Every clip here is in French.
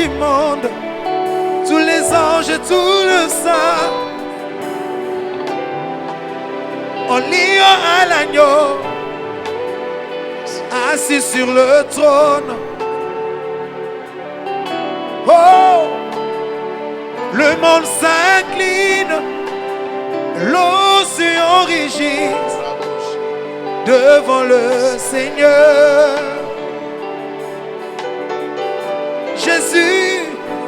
du monde, tous les anges et tout le sang, en liant à l'agneau, assis sur le trône. Oh, le monde s'incline, l'océan rugit devant le Seigneur. Jésus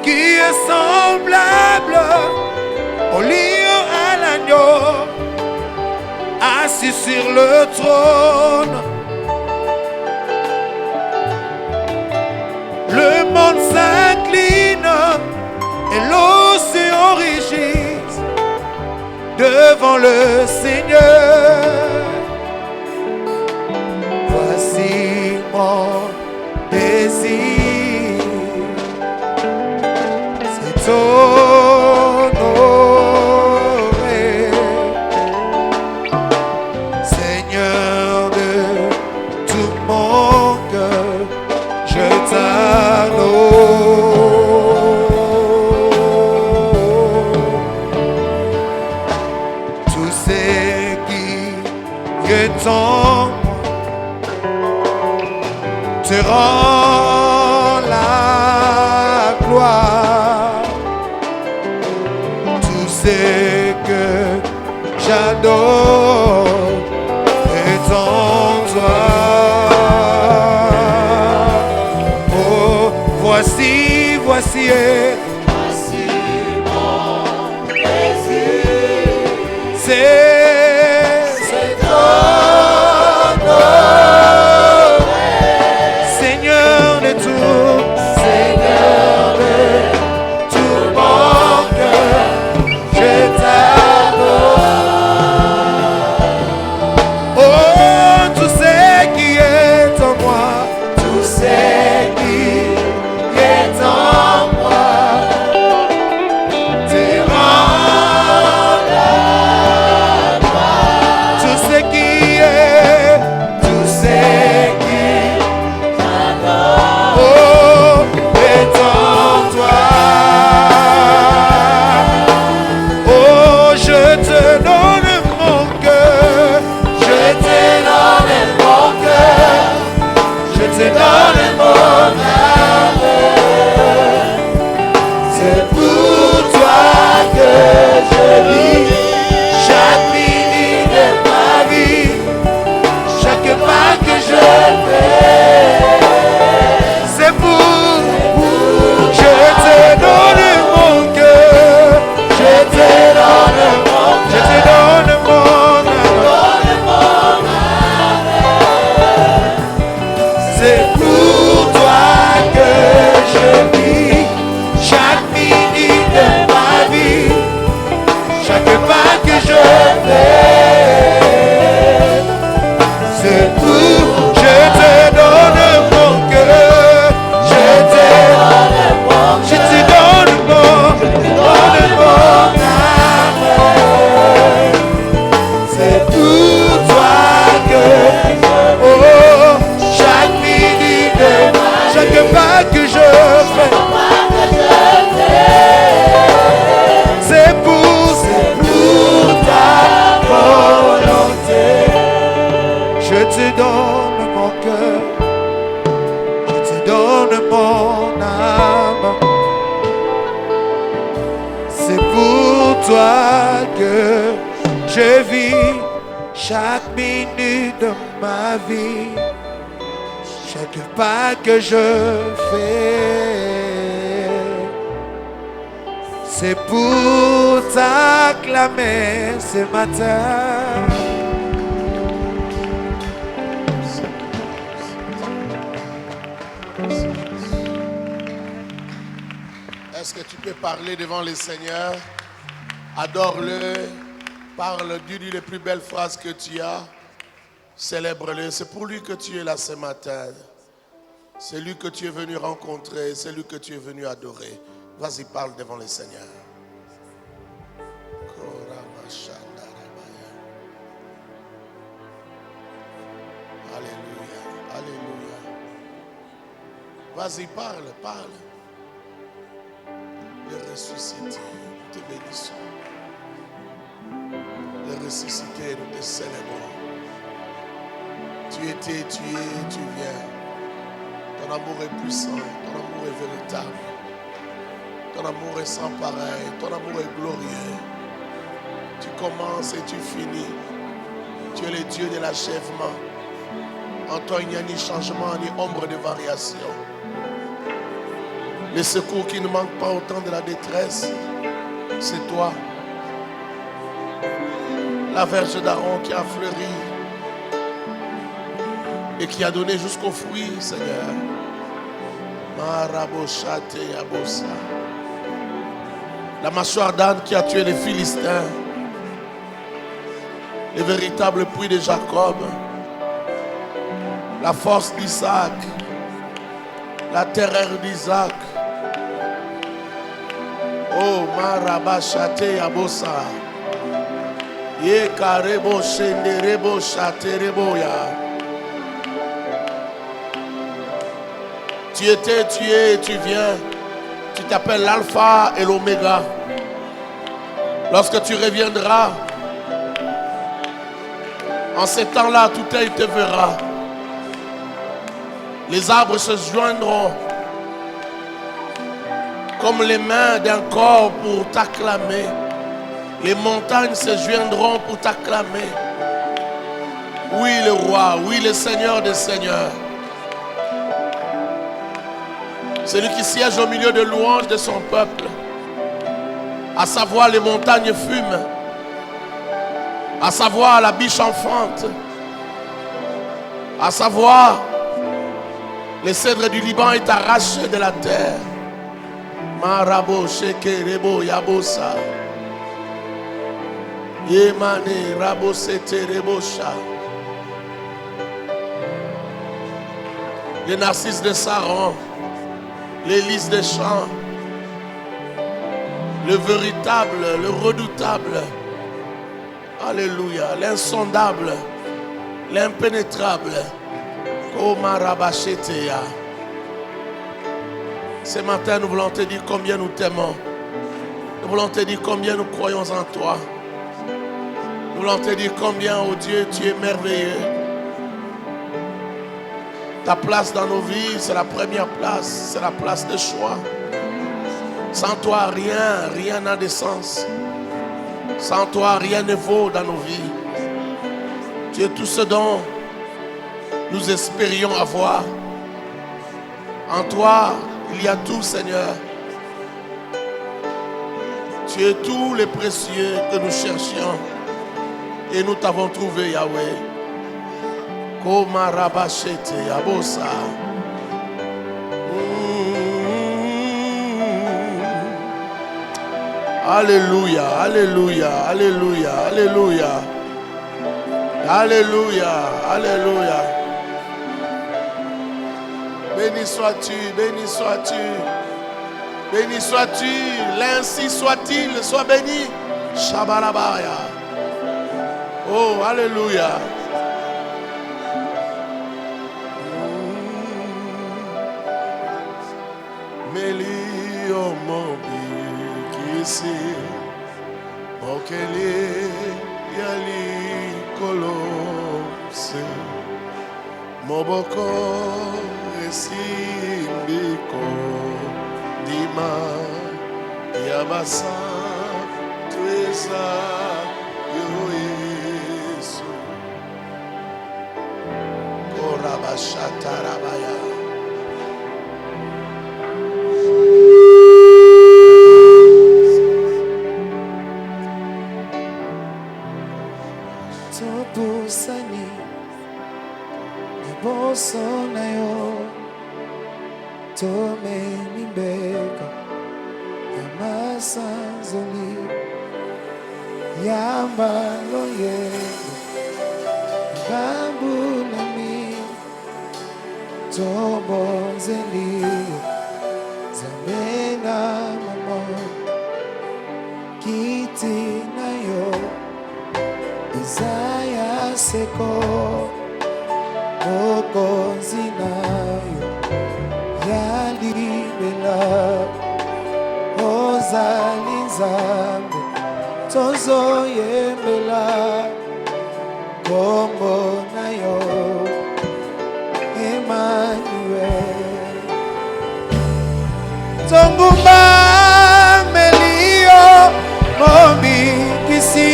qui est semblable au lion à l'agneau, assis sur le trône. Le monde s'incline et l'océan rugit devant le Seigneur. Voici mon désir, c'est t'honorer, Seigneur de tout mon cœur, je t'adore. Tout ce qui est en te rend la gloire. Tout ce que j'adore est en toi. Oh, voici mon désir. C'est ton nom. Seigneur de tout mon cœur, je t'adore. Oh, tout ce qui est en moi, tout ce qui est en moi, te rend la gloire. Tout ce qui est, tout ce qui oh, est en toi. Oh, je te donne mon cœur, je te donne mon cœur, je te donne mon âme. C'est pour toi que je vis chaque minute de ma vie, chaque pas que je fais. C'est pour, je te donne mon cœur, je te donne mon âme. C'est pour toi que je vis chaque minute de ma vie, chaque pas que je fais. C'est pour, je te donne mon cœur, je te donne mon âme. C'est pour toi que, oh, chaque minute, chaque pas que je fais, c'est pour ta volonté. Je te donne mon cœur, je te donne mon âme. C'est pour toi que je vis chaque minute de ma vie, chaque pas que je fais. C'est pour t'acclamer ce matin. Est-ce que tu peux parler devant le Seigneur? Adore-le, parle, dis-lui les plus belles phrases que tu as, célèbre-le. C'est pour lui que tu es là ce matin. C'est lui que tu es venu rencontrer, c'est lui que tu es venu adorer. Vas-y, parle devant le Seigneur. Alléluia, alléluia. Vas-y, parle, parle. Le ressuscité, nous te bénissons. Le ressuscité, nous te célébrons. Tu étais, tu es, tu viens. Ton amour est puissant, ton amour est véritable. Ton amour est sans pareil, ton amour est glorieux. Tu commences et tu finis. Tu es le Dieu de l'achèvement. En toi, il n'y a ni changement, ni ombre de variation. Le secours qui ne manque pas au temps de la détresse, c'est toi. La verge d'Aaron qui a fleuri et qui a donné jusqu'aux fruits, Seigneur. Maraboshate Yabosa. La mâchoire d'âne qui a tué les Philistins. Le véritable puits de Jacob. La force d'Isaac. La terreur d'Isaac. Oh, Marabashate Yabosa. Ye karebo shenderebo shaterebo ya. Tu étais, tu es, tu viens. Tu t'appelles l'alpha et l'oméga. Lorsque tu reviendras, en ces temps-là, tout œil te verra. Les arbres se joindront comme les mains d'un corps pour t'acclamer. Les montagnes se joindront pour t'acclamer. Oui, le roi, oui, le Seigneur des seigneurs. Celui qui siège au milieu de louanges de son peuple. À savoir les montagnes fument. À savoir la biche enfante. À savoir les cèdres du Liban est arraché de la terre. Marabo shekerebo yabosa. Yemane rabo seterebosha. Les narcisses de Saron. Les lys des champs. Le véritable, le redoutable. Alléluia. L'insondable. L'impénétrable. Komarabacheteya. Ce matin, nous voulons te dire combien nous t'aimons. Nous voulons te dire combien nous croyons en toi. Nous voulons te dire combien, oh Dieu, tu es merveilleux. Ta place dans nos vies, c'est la première place. C'est la place de choix. Sans toi, rien n'a de sens. Sans toi, rien ne vaut dans nos vies. Tu es tout ce dont nous espérions avoir. En toi, il y a tout, Seigneur. Tu es tout le précieux que nous cherchions. Et nous t'avons trouvé, Yahweh. Koma rabashete yabosa. Alléluia, alléluia, alléluia, alléluia. Alléluia, alléluia. Béni sois-tu, béni sois-tu. Béni sois-tu, l'ainsi soit-il, sois béni. Shabalabaya. Oh, alléluia. Melio mobi kisi mokele yali kolomse moboko esimbiko dima yabasa tuesa yoyesu korabashatarabaya. Topusani iboso na yo tome nimbeka yamasanzoli yambalo yego bambulami tobonzeli zamena mamo kiti na yo Isaiah seko okonzinayo yalibela Nzambe tozoyembela kombo na yo Emmanuel tongumba melio mombikisi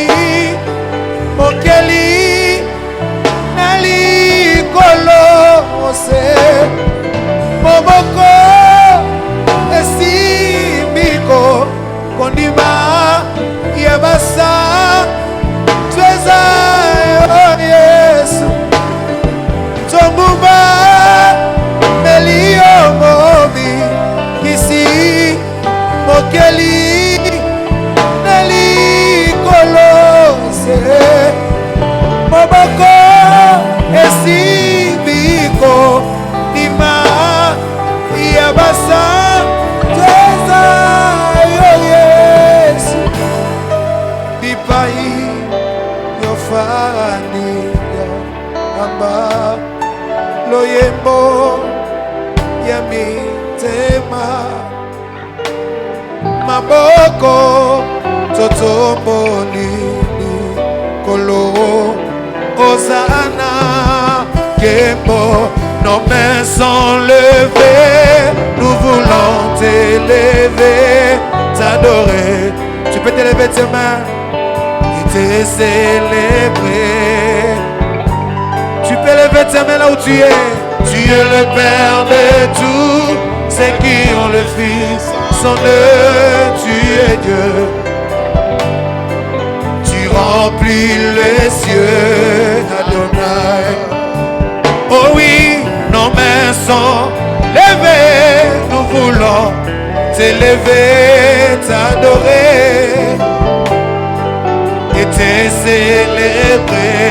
mokeli nalikolo ose moboko esimbiko kondima yabasa tweza yo Yesu tongumba melio mobi kisi mokeli nalikolose moboko esimbiko ndima yabasa tweza yo Yesu bipai yofani amba loyembo ya mitema maboko totombolini kolo Hosanna Kembo nos mains sont levées nous voulons t'élever t'adorer tu peux t'élever tes mains et te célébrer tu peux lever tes mains là où tu es le Père de tout ceux qui ont le Fils sont eux tu es Dieu tu remplis les cieux Adonai oh oui nos mains sont levées nous voulons t'élever t'adorer et te célébrer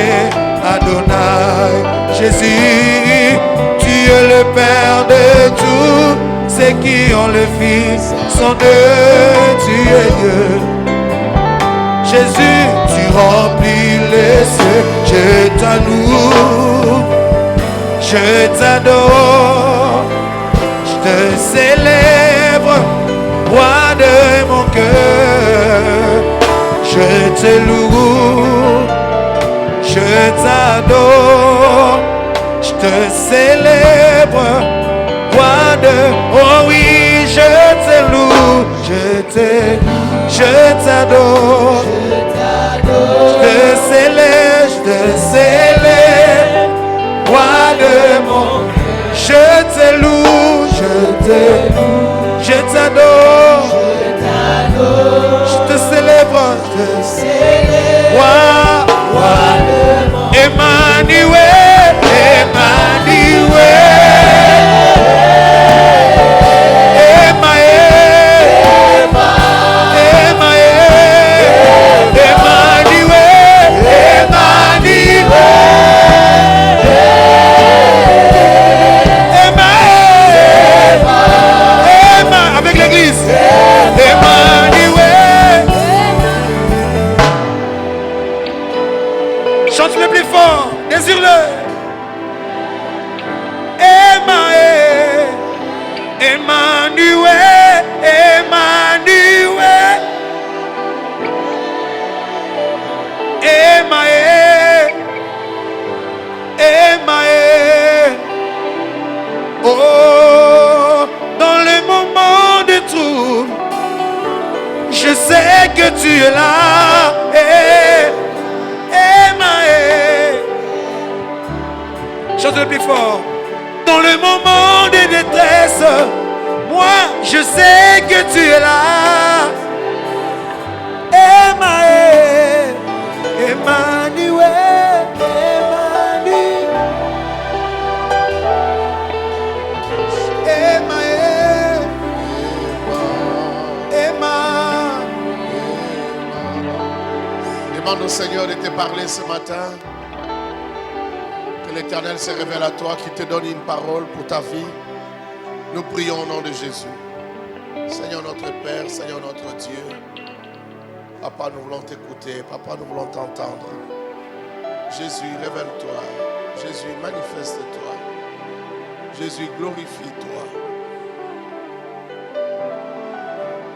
Adonai Jésus tu es le Père de tout ceux qui ont le Fils sont eux tu es Dieu Jésus tu remplis les cieux je t'alloue je t'adore je te célèbre roi de mon cœur je te loue je t'adore je te célèbre roi de oh oui je te loue je t'adore je te célèbre roi de mon je te loue je t'adore je te célèbre roi de mon Emmanuel avec l'église Emmanuel chante le plus fort désire-le Emmanuel oh dans les moments de trouble je sais que tu es là chante le plus fort dans le moment de détresse moi je sais que tu es là Emmanuel Demande au Seigneur de te parler ce matin. Que l'Éternel se révèle à toi, qu'il te donne une parole pour ta vie. Nous prions au nom de Jésus. Seigneur notre Père, Seigneur notre Dieu. Papa, nous voulons t'écouter. Papa, nous voulons t'entendre. Jésus, révèle-toi. Jésus, manifeste-toi. Jésus, glorifie-toi.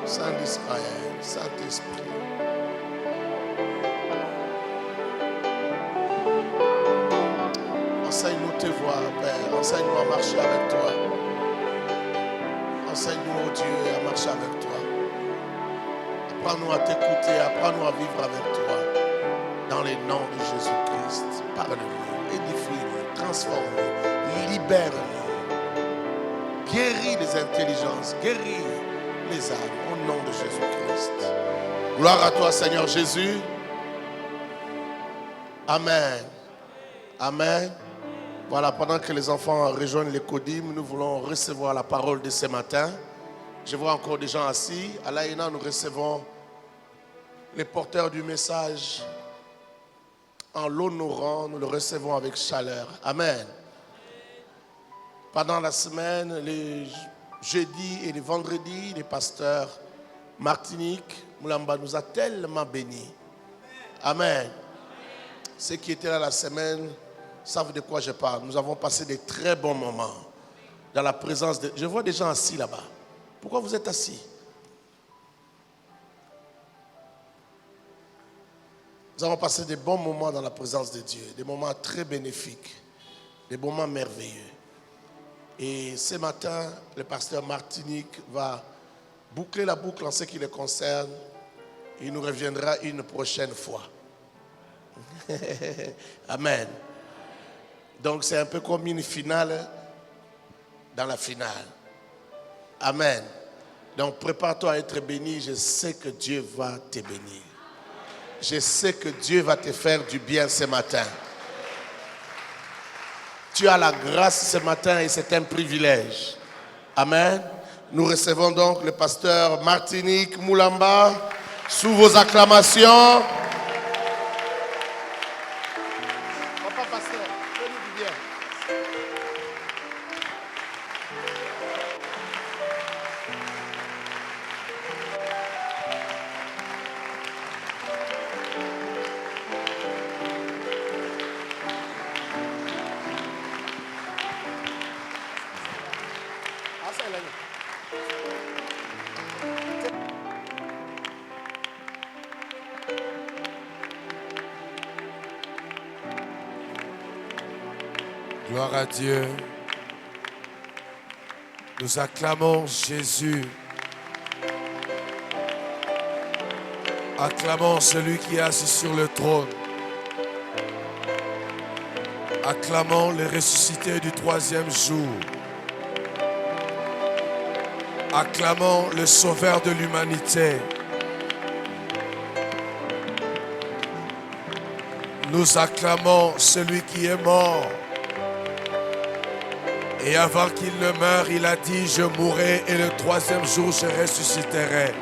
Saint d'Israël, Saint-Esprit. Enseigne-nous tes voies, Père. Enseigne-nous à marcher avec toi. Enseigne-nous, oh Dieu, à marcher avec toi. Apprends-nous à t'écouter, apprends-nous à vivre avec toi. Dans les noms de Jésus-Christ, parle-nous, édifie-nous, transforme-nous, libère-nous, guéris les intelligences, guéris les âmes, au nom de Jésus-Christ. Gloire à toi, Seigneur Jésus. Amen. Amen. Voilà, pendant que les enfants rejoignent les codimes, nous voulons recevoir la parole de ce matin. Je vois encore des gens assis. À l'AENA, nous recevons les porteurs du message. En l'honorant, nous le recevons avec chaleur. Amen. Pendant la semaine, les jeudis et les vendredis, les pasteurs Martinique, Moulamba nous a tellement bénis. Amen. Ceux qui étaient là la semaine savent de quoi je parle. Nous avons passé des très bons moments dans la présence de... Je vois des gens assis là-bas. Pourquoi vous êtes assis? Nous avons passé des bons moments dans la présence de Dieu, des moments très bénéfiques, des moments merveilleux. Et ce matin, le pasteur Martinique va boucler la boucle en ce qui le concerne. Il nous reviendra une prochaine fois. Amen. Donc c'est un peu comme une finale dans la finale. Amen. Donc prépare-toi à être béni. Je sais que Dieu va te bénir. Je sais que Dieu va te faire du bien ce matin. Tu as la grâce ce matin et c'est un privilège. Amen. Nous recevons donc le pasteur Martinique Moulamba sous vos acclamations. Papa pasteur, fais-nous du bien. Gloire à Dieu. Nous acclamons Jésus. Acclamons celui qui est assis sur le trône. Acclamons le ressuscité du troisième jour. Acclamons le sauveur de l'humanité. Nous acclamons celui qui est mort. Et avant qu'il ne meure, il a dit, je mourrai et le troisième jour, je ressusciterai.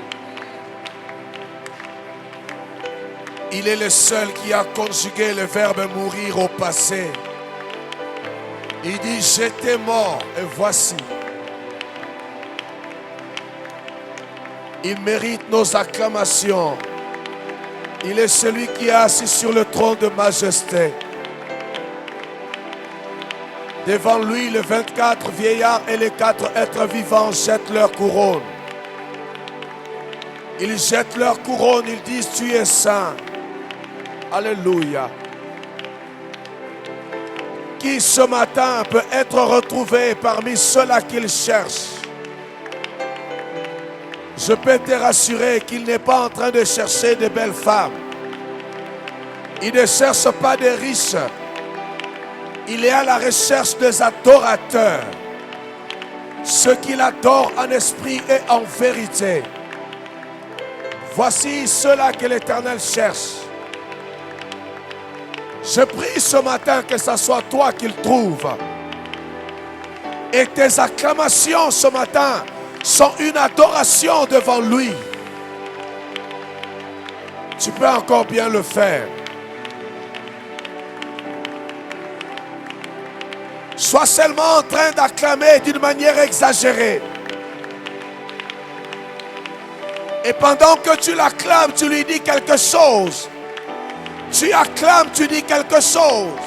Il est le seul qui a conjugué le verbe mourir au passé. Il dit, j'étais mort et voici. Il mérite nos acclamations. Il est celui qui est assis sur le trône de majesté. Devant lui, les 24 vieillards et les 4 êtres vivants jettent leur couronne. Ils jettent leur couronne, ils disent, tu es saint. Alléluia. Qui ce matin peut être retrouvé parmi ceux-là qu'il cherche? Je peux te rassurer qu'il n'est pas en train de chercher de belles femmes. Il ne cherche pas des riches. Il est à la recherche des adorateurs. Ceux qui l'adorent en esprit et en vérité. Voici ceux-là que l'Éternel cherche. Je prie ce matin que ce soit toi qu'il trouve. Et tes acclamations ce matin sont une adoration devant lui. Tu peux encore bien le faire. Sois seulement en train d'acclamer d'une manière exagérée. Et pendant que tu l'acclames, tu lui dis quelque chose. Tu acclames, tu dis quelque chose.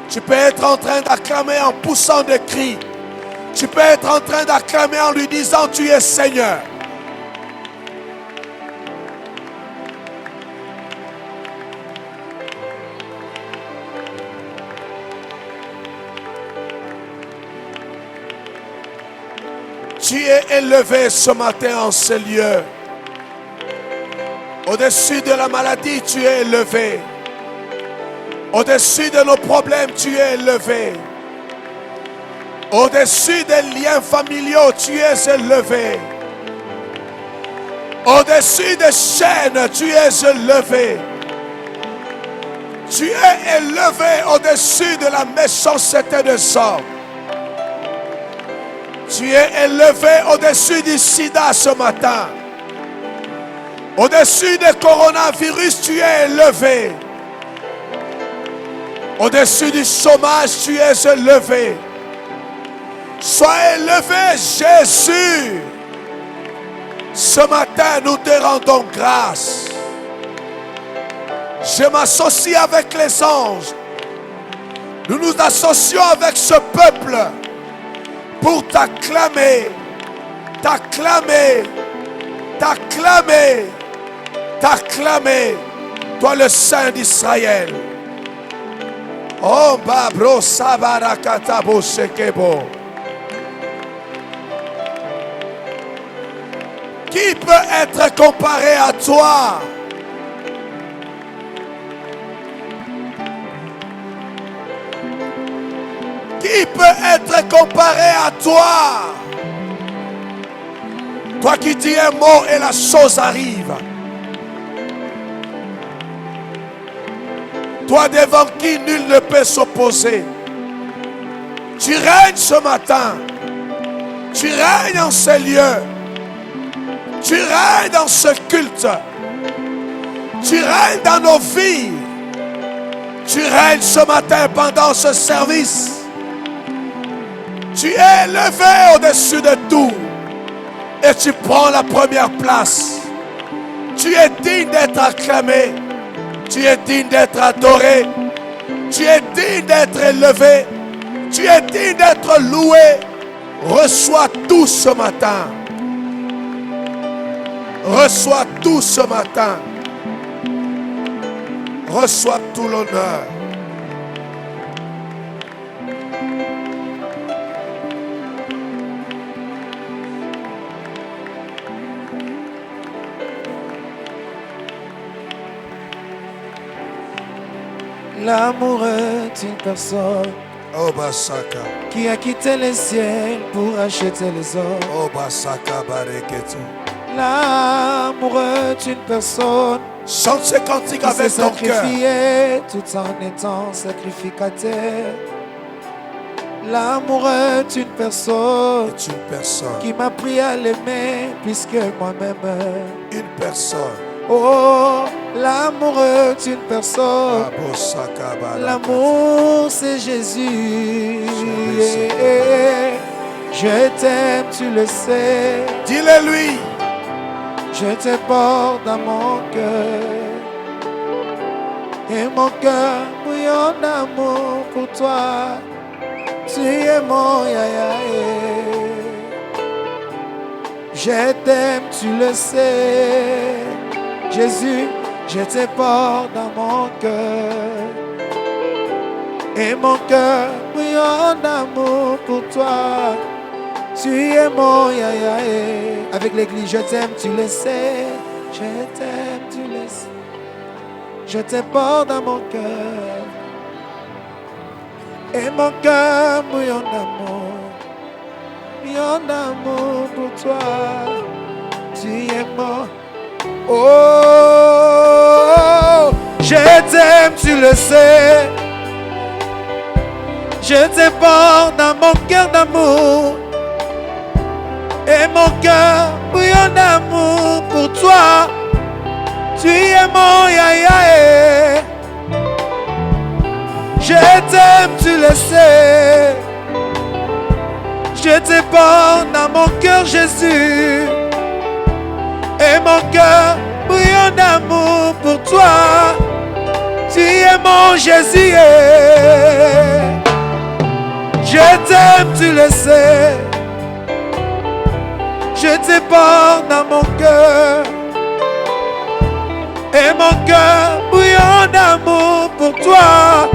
Tu peux être en train d'acclamer en poussant des cris. Tu peux être en train d'acclamer en lui disant tu es Seigneur. Tu es élevé ce matin en ce lieu. Au-dessus de la maladie, tu es élevé. Au-dessus de nos problèmes, tu es élevé. Au-dessus des liens familiaux, tu es élevé. Au-dessus des chaînes, tu es élevé. Tu es élevé au-dessus de la méchanceté des hommes. Tu es élevé au-dessus du sida ce matin. Au-dessus du coronavirus, tu es élevé. Au-dessus du chômage, tu es élevé. Sois élevé, Jésus. Ce matin, nous te rendons grâce. Je m'associe avec les anges. Nous nous associons avec ce peuple pour t'acclamer, t'acclamer, t'acclamer, t'acclamer, toi le Saint d'Israël. Oh, Babro Sabarakatabo Sekebo. Qui peut être comparé à toi? Qui peut être comparé à toi? Toi qui dis un mot et la chose arrive. Toi devant qui nul ne peut s'opposer. Tu règnes ce matin. Tu règnes en ces lieux. Tu règnes dans ce culte. Tu règnes dans nos vies. Tu règnes ce matin pendant ce service. Tu es élevé au-dessus de tout. Et tu prends la première place. Tu es digne d'être acclamé. Tu es digne d'être adoré. Tu es digne d'être élevé. Tu es digne d'être loué. Reçois tout ce matin. Reçois tout ce matin. Reçois tout l'honneur. L'amour est une personne Oh Basaka. qui a quitté les ciels pour acheter les hommes. Oh Basaka Bareketu. L'amour est une personne Chante ce cantique qui s'est avec ton cœur. sacrifié tout en étant sacrificateur. L'amour est une personne C'est une personne. qui m'a appris à l'aimer plus que moi-même. Une personne. Oh, l'amour est une personne. Abosaka Baraka. L'amour c'est Jésus. Je t'aime, tu le sais. Dis-le lui. Je te porte dans mon cœur. Et mon cœur bouillonne d'amour pour toi. Tu es mon yaya. Je t'aime, tu le sais. Jésus, je te porte dans mon cœur. Et mon cœur bouillonne d'amour pour toi. Tu es mon yaya. Avec l'église, je t'aime, tu le sais. Je t'aime, tu le sais. Je te porte dans mon cœur. Et mon cœur bouillonne d'amour pour toi. Tu es mon. Oh, je t'aime, tu le sais. Je te porte dans mon cœur d'amour. Et mon cœur bouillonne d'amour pour toi. Tu es mon yaya. Je t'aime, tu le sais. Je te porte dans mon cœur, Jésus. Et mon cœur bouillonne d'amour pour toi. Tu es mon Jésus. Je t'aime, tu le sais. Je te porte dans mon cœur. Et mon cœur bouillonne d'amour pour toi.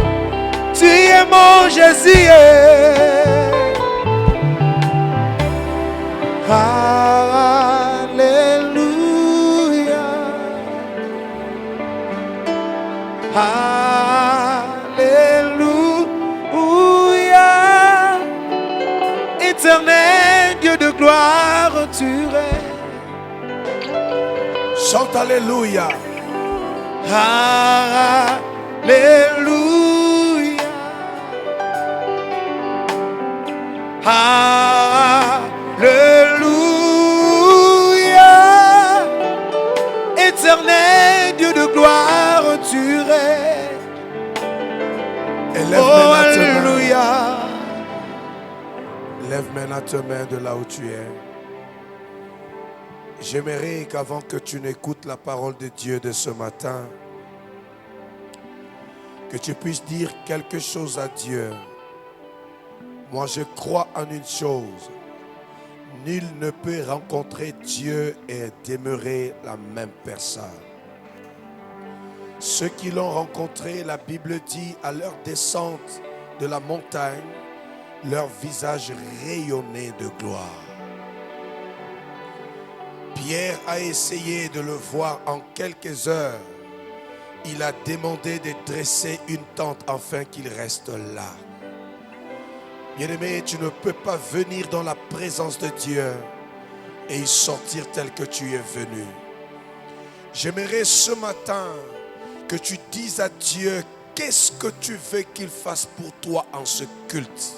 Tu es mon Jésus. Dieu de gloire, tu règnes. Chante Alléluia. Alléluia. Alléluia. Éternel Dieu de gloire, tu règnes. Oh, alléluia. Lève maintenant tes mains de là où tu es. J'aimerais qu'avant que tu n'écoutes la parole de Dieu de ce matin, que tu puisses dire quelque chose à Dieu. Moi, je crois en une chose. Nul ne peut rencontrer Dieu et demeurer la même personne. Ceux qui l'ont rencontré, la Bible dit, à leur descente de la montagne, leur visage rayonnait de gloire. Pierre a essayé de le voir en quelques heures. Il a demandé de dresser une tente afin qu'il reste là. Bien-aimé, tu ne peux pas venir dans la présence de Dieu et y sortir tel que tu es venu. J'aimerais ce matin que tu dises à Dieu, qu'est-ce que tu veux qu'il fasse pour toi en ce culte?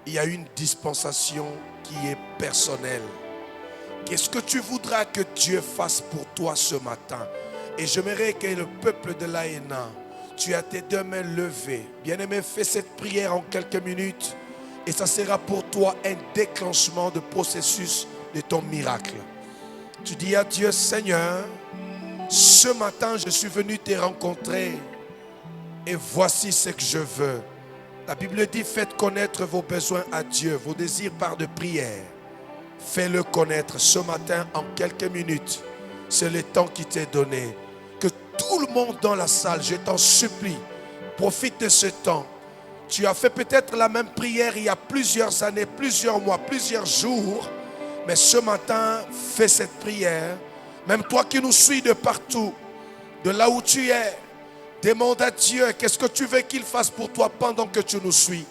Il y a une dispensation qui est personnelle. Qu'est-ce que tu voudras que Dieu fasse pour toi ce matin? Et j'aimerais que le peuple de l'AENA, tu as tes deux mains levées. Bien-aimé, fais cette prière en quelques minutes. Et ça sera pour toi un déclenchement de processus de ton miracle. Tu dis à Dieu, Seigneur, ce matin je suis venu te rencontrer. Et voici ce que je veux. La Bible dit, faites connaître vos besoins à Dieu, vos désirs par de prière. Fais-le connaître ce matin en quelques minutes. C'est le temps qui t'est donné. Que tout le monde dans la salle, je t'en supplie, profite de ce temps. Tu as fait peut-être la même prière il y a plusieurs années, plusieurs mois, plusieurs jours. Mais ce matin, fais cette prière. Même toi qui nous suis de partout, de là où tu es, demande à Dieu qu'est-ce que tu veux qu'il fasse pour toi pendant que tu nous suis.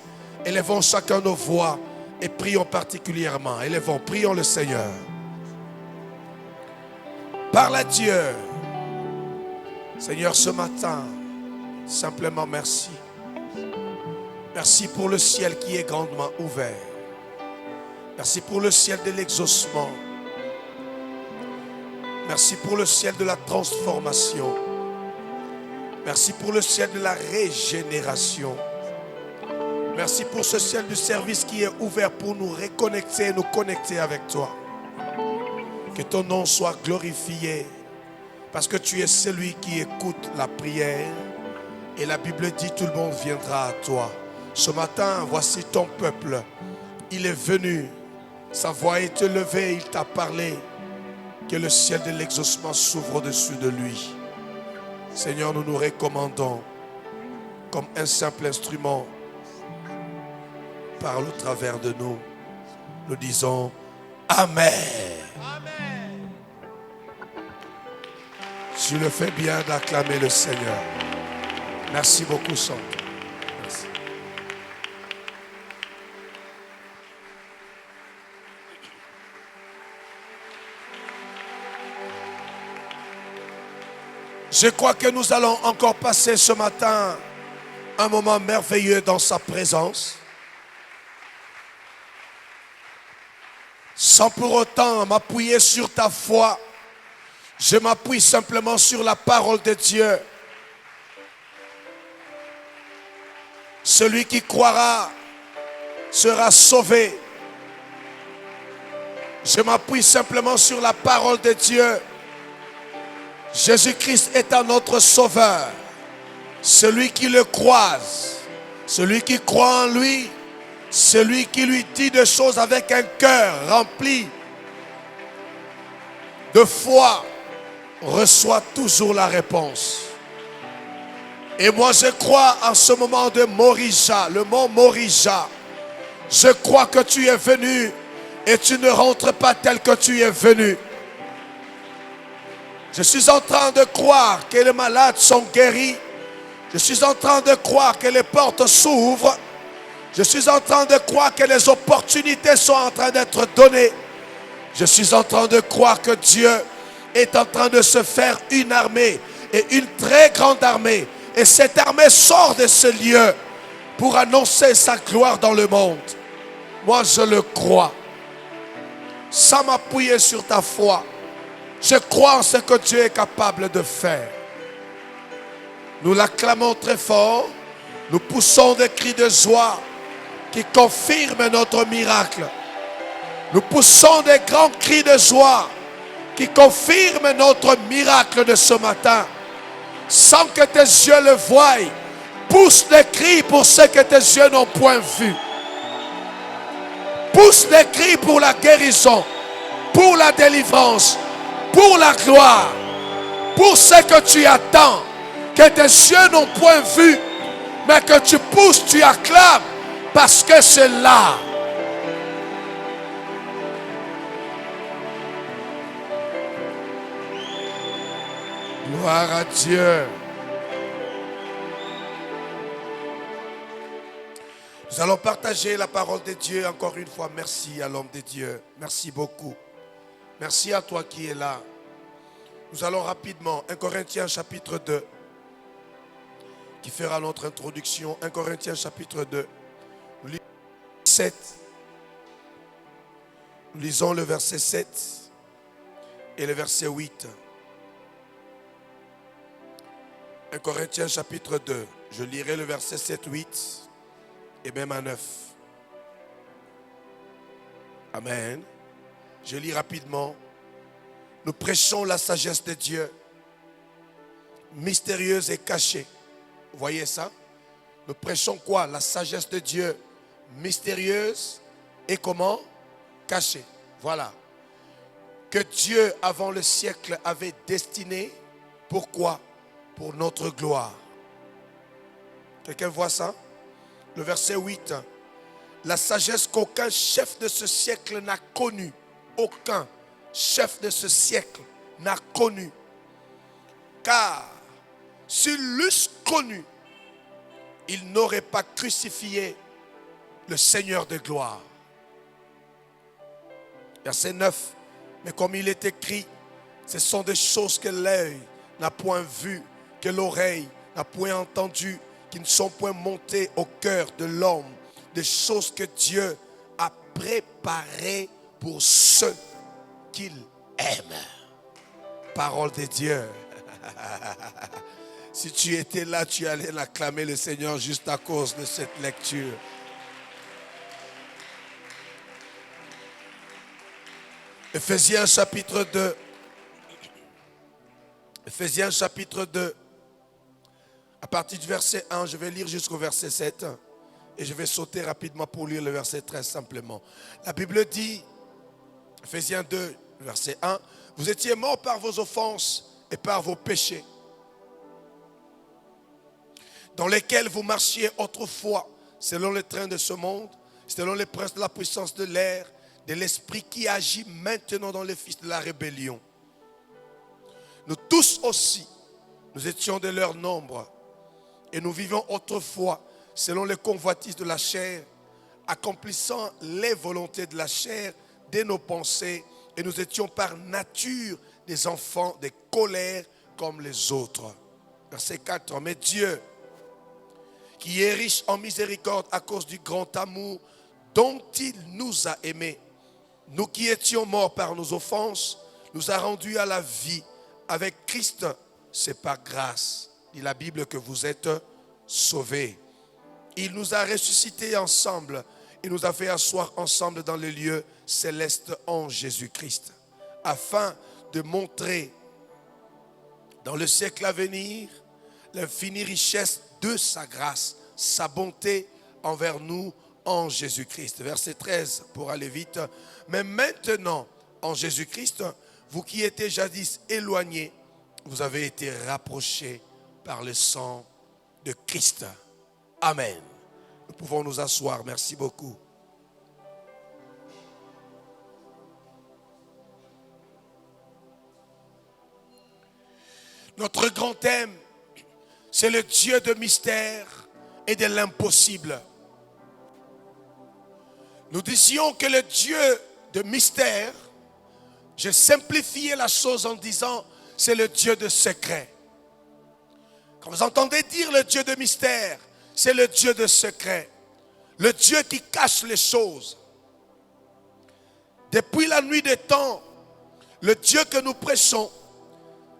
Élevons chacun nos voix et prions particulièrement. Élevons, prions le Seigneur. Parle à Dieu. Seigneur, ce matin, simplement merci. Merci pour le ciel qui est grandement ouvert. Merci pour le ciel de l'exaucement. Merci pour le ciel de la transformation. Merci pour le ciel de la régénération. Merci pour ce ciel du service qui est ouvert pour nous reconnecter et nous connecter avec toi. Que ton nom soit glorifié parce que tu es celui qui écoute la prière et la Bible dit tout le monde viendra à toi. Ce matin, voici ton peuple. Il est venu, sa voix est élevée, il t'a parlé. Que le ciel de l'exaucement s'ouvre au-dessus de lui. Seigneur, nous nous recommandons comme un simple instrument. Parle au travers de nous. Nous disons Amen. Amen. Tu le fais bien d'acclamer le Seigneur. Merci beaucoup, Sandra. Merci. Je crois que nous allons encore passer ce matin un moment merveilleux dans sa présence. Sans pour autant m'appuyer sur ta foi, je m'appuie simplement sur la parole de Dieu. Celui qui croira sera sauvé. Je m'appuie simplement sur la parole de Dieu. Jésus-Christ est un notre sauveur. Celui qui le croise, celui qui croit en lui, celui qui lui dit des choses avec un cœur rempli de foi, reçoit toujours la réponse. Et moi je crois en ce moment de Morija, le mot Morija. Je crois que tu es venu et tu ne rentres pas tel que tu es venu. Je suis en train de croire que les malades sont guéris. Je suis en train de croire que les portes s'ouvrent. Je suis en train de croire que les opportunités sont en train d'être données. Je suis en train de croire que Dieu est en train de se faire une armée, et une très grande armée. Et cette armée sort de ce lieu pour annoncer sa gloire dans le monde. Moi, je le crois. Sans m'appuyer sur ta foi, je crois en ce que Dieu est capable de faire. Nous l'acclamons très fort. Nous poussons des cris de joie qui confirment notre miracle. Nous poussons des grands cris de joie qui confirment notre miracle de ce matin. Sans que tes yeux le voient, pousse des cris pour ce que tes yeux n'ont point vu. Pousse des cris pour la guérison, pour la délivrance, pour la gloire, pour ce que tu attends, que tes yeux n'ont point vu, mais que tu pousses, tu acclames, parce que c'est là. Gloire à Dieu. Nous allons partager la parole de Dieu encore une fois. Merci à l'homme de Dieu. Merci beaucoup. Merci à toi qui es là. Nous allons rapidement, 1 Corinthiens chapitre 2, qui fera notre introduction. 1 Corinthiens chapitre 2, nous lisons 7. Nous lisons le verset 7 et le verset 8. 1 Corinthiens chapitre 2, je lirai le verset 7, 8 et même à 9. Amen. Je lis rapidement. Nous prêchons la sagesse de Dieu, mystérieuse et cachée. Vous voyez ça? Nous prêchons quoi? La sagesse de Dieu, mystérieuse et comment? Cachée. Voilà. Que Dieu, avant le siècle, avait destiné. Pourquoi? Pour notre gloire. Quelqu'un voit ça? Le verset 8. La sagesse qu'aucun chef de ce siècle n'a connue. Aucun chef de ce siècle n'a connu. Car s'ils l'eussent connu, ils n'auraient pas crucifié le Seigneur de gloire. Verset 9. Mais comme il est écrit, ce sont des choses que l'œil n'a point vues, que l'oreille n'a point entendu, qui ne sont point montées au cœur de l'homme, des choses que Dieu a préparées pour ceux qu'il aime. Parole de Dieu. Si tu étais là, tu allais acclamer le Seigneur juste à cause de cette lecture. Ephésiens chapitre 2. Ephésiens chapitre 2. À partir du verset 1, je vais lire jusqu'au verset 7. Et je vais sauter rapidement pour lire le verset 13 simplement. La Bible dit, Ephésiens 2, verset 1, vous étiez morts par vos offenses et par vos péchés, dans lesquels vous marchiez autrefois, selon le train de ce monde, selon les princes de la puissance de l'air, de l'esprit qui agit maintenant dans les fils de la rébellion. Nous tous aussi, nous étions de leur nombre, et nous vivions autrefois selon les convoitises de la chair, accomplissant les volontés de la chair, de nos pensées, et nous étions par nature des enfants des colères comme les autres. Verset 4. Mais Dieu, qui est riche en miséricorde à cause du grand amour dont il nous a aimés, nous qui étions morts par nos offenses, nous a rendus à la vie avec Christ. C'est par grâce, dit la Bible, que vous êtes sauvés. Il nous a ressuscités ensemble. Il nous a fait asseoir ensemble dans les lieux célestes en Jésus-Christ, afin de montrer dans le siècle à venir l'infinie richesse de sa grâce, sa bonté envers nous en Jésus-Christ. Verset 13, pour aller vite. Mais maintenant, en Jésus-Christ, vous qui étiez jadis éloignés, vous avez été rapprochés par le sang de Christ. Amen. Nous pouvons nous asseoir. Merci beaucoup. Notre grand thème, c'est le Dieu de mystère et de l'impossible. Nous disions que le Dieu de mystère, j'ai simplifié la chose en disant, c'est le Dieu de secret. Quand vous entendez dire le Dieu de mystère, c'est le Dieu de secret. Le Dieu qui cache les choses. Depuis la nuit des temps, le Dieu que nous prêchons,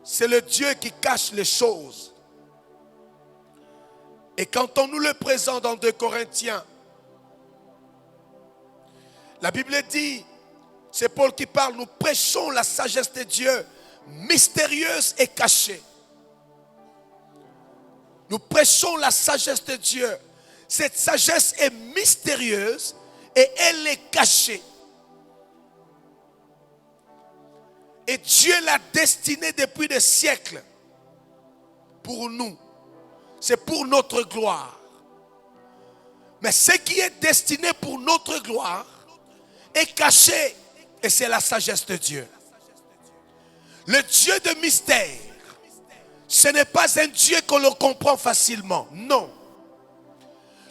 c'est le Dieu qui cache les choses. Et quand on nous le présente dans 2 Corinthiens, la Bible dit, c'est Paul qui parle, nous prêchons la sagesse de Dieu, mystérieuse et cachée. Nous prêchons la sagesse de Dieu. Cette sagesse est mystérieuse et elle est cachée. Et Dieu l'a destinée depuis des siècles pour nous. C'est pour notre gloire. Mais ce qui est destiné pour notre gloire est caché. Et c'est la sagesse de Dieu. Le Dieu de mystère, ce n'est pas un Dieu qu'on le comprend facilement. Non.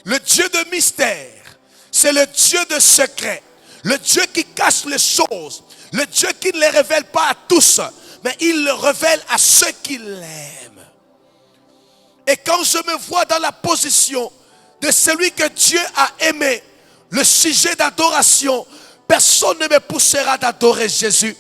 Le Dieu de mystère, c'est le Dieu de secret. Le Dieu qui cache les choses. Le Dieu qui ne les révèle pas à tous, mais il le révèle à ceux qui l'aiment. Et quand je me vois dans la position de celui que Dieu a aimé, le sujet d'adoration, personne ne me poussera d'adorer Jésus.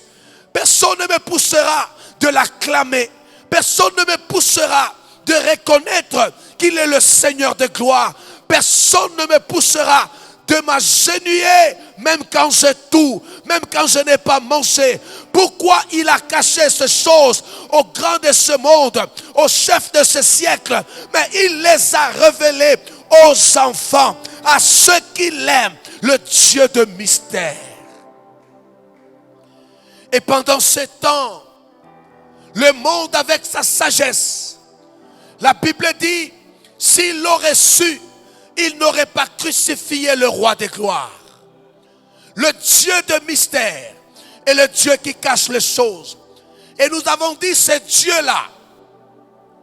Personne ne me poussera de l'acclamer. Personne ne me poussera de reconnaître qu'il est le Seigneur de gloire. Personne ne me poussera de m'agenouiller, même quand j'ai tout, même quand je n'ai pas mangé. Pourquoi il a caché ces choses aux grands de ce monde, aux chefs de ce siècle, mais il les a révélées aux enfants, à ceux qui l'aiment, le Dieu de mystère. Et pendant ce temps, le monde avec sa sagesse, la Bible dit, s'il l'aurait su, il n'aurait pas crucifié le roi des gloires. Le Dieu de mystère est le Dieu qui cache les choses. Et nous avons dit, ce Dieu-là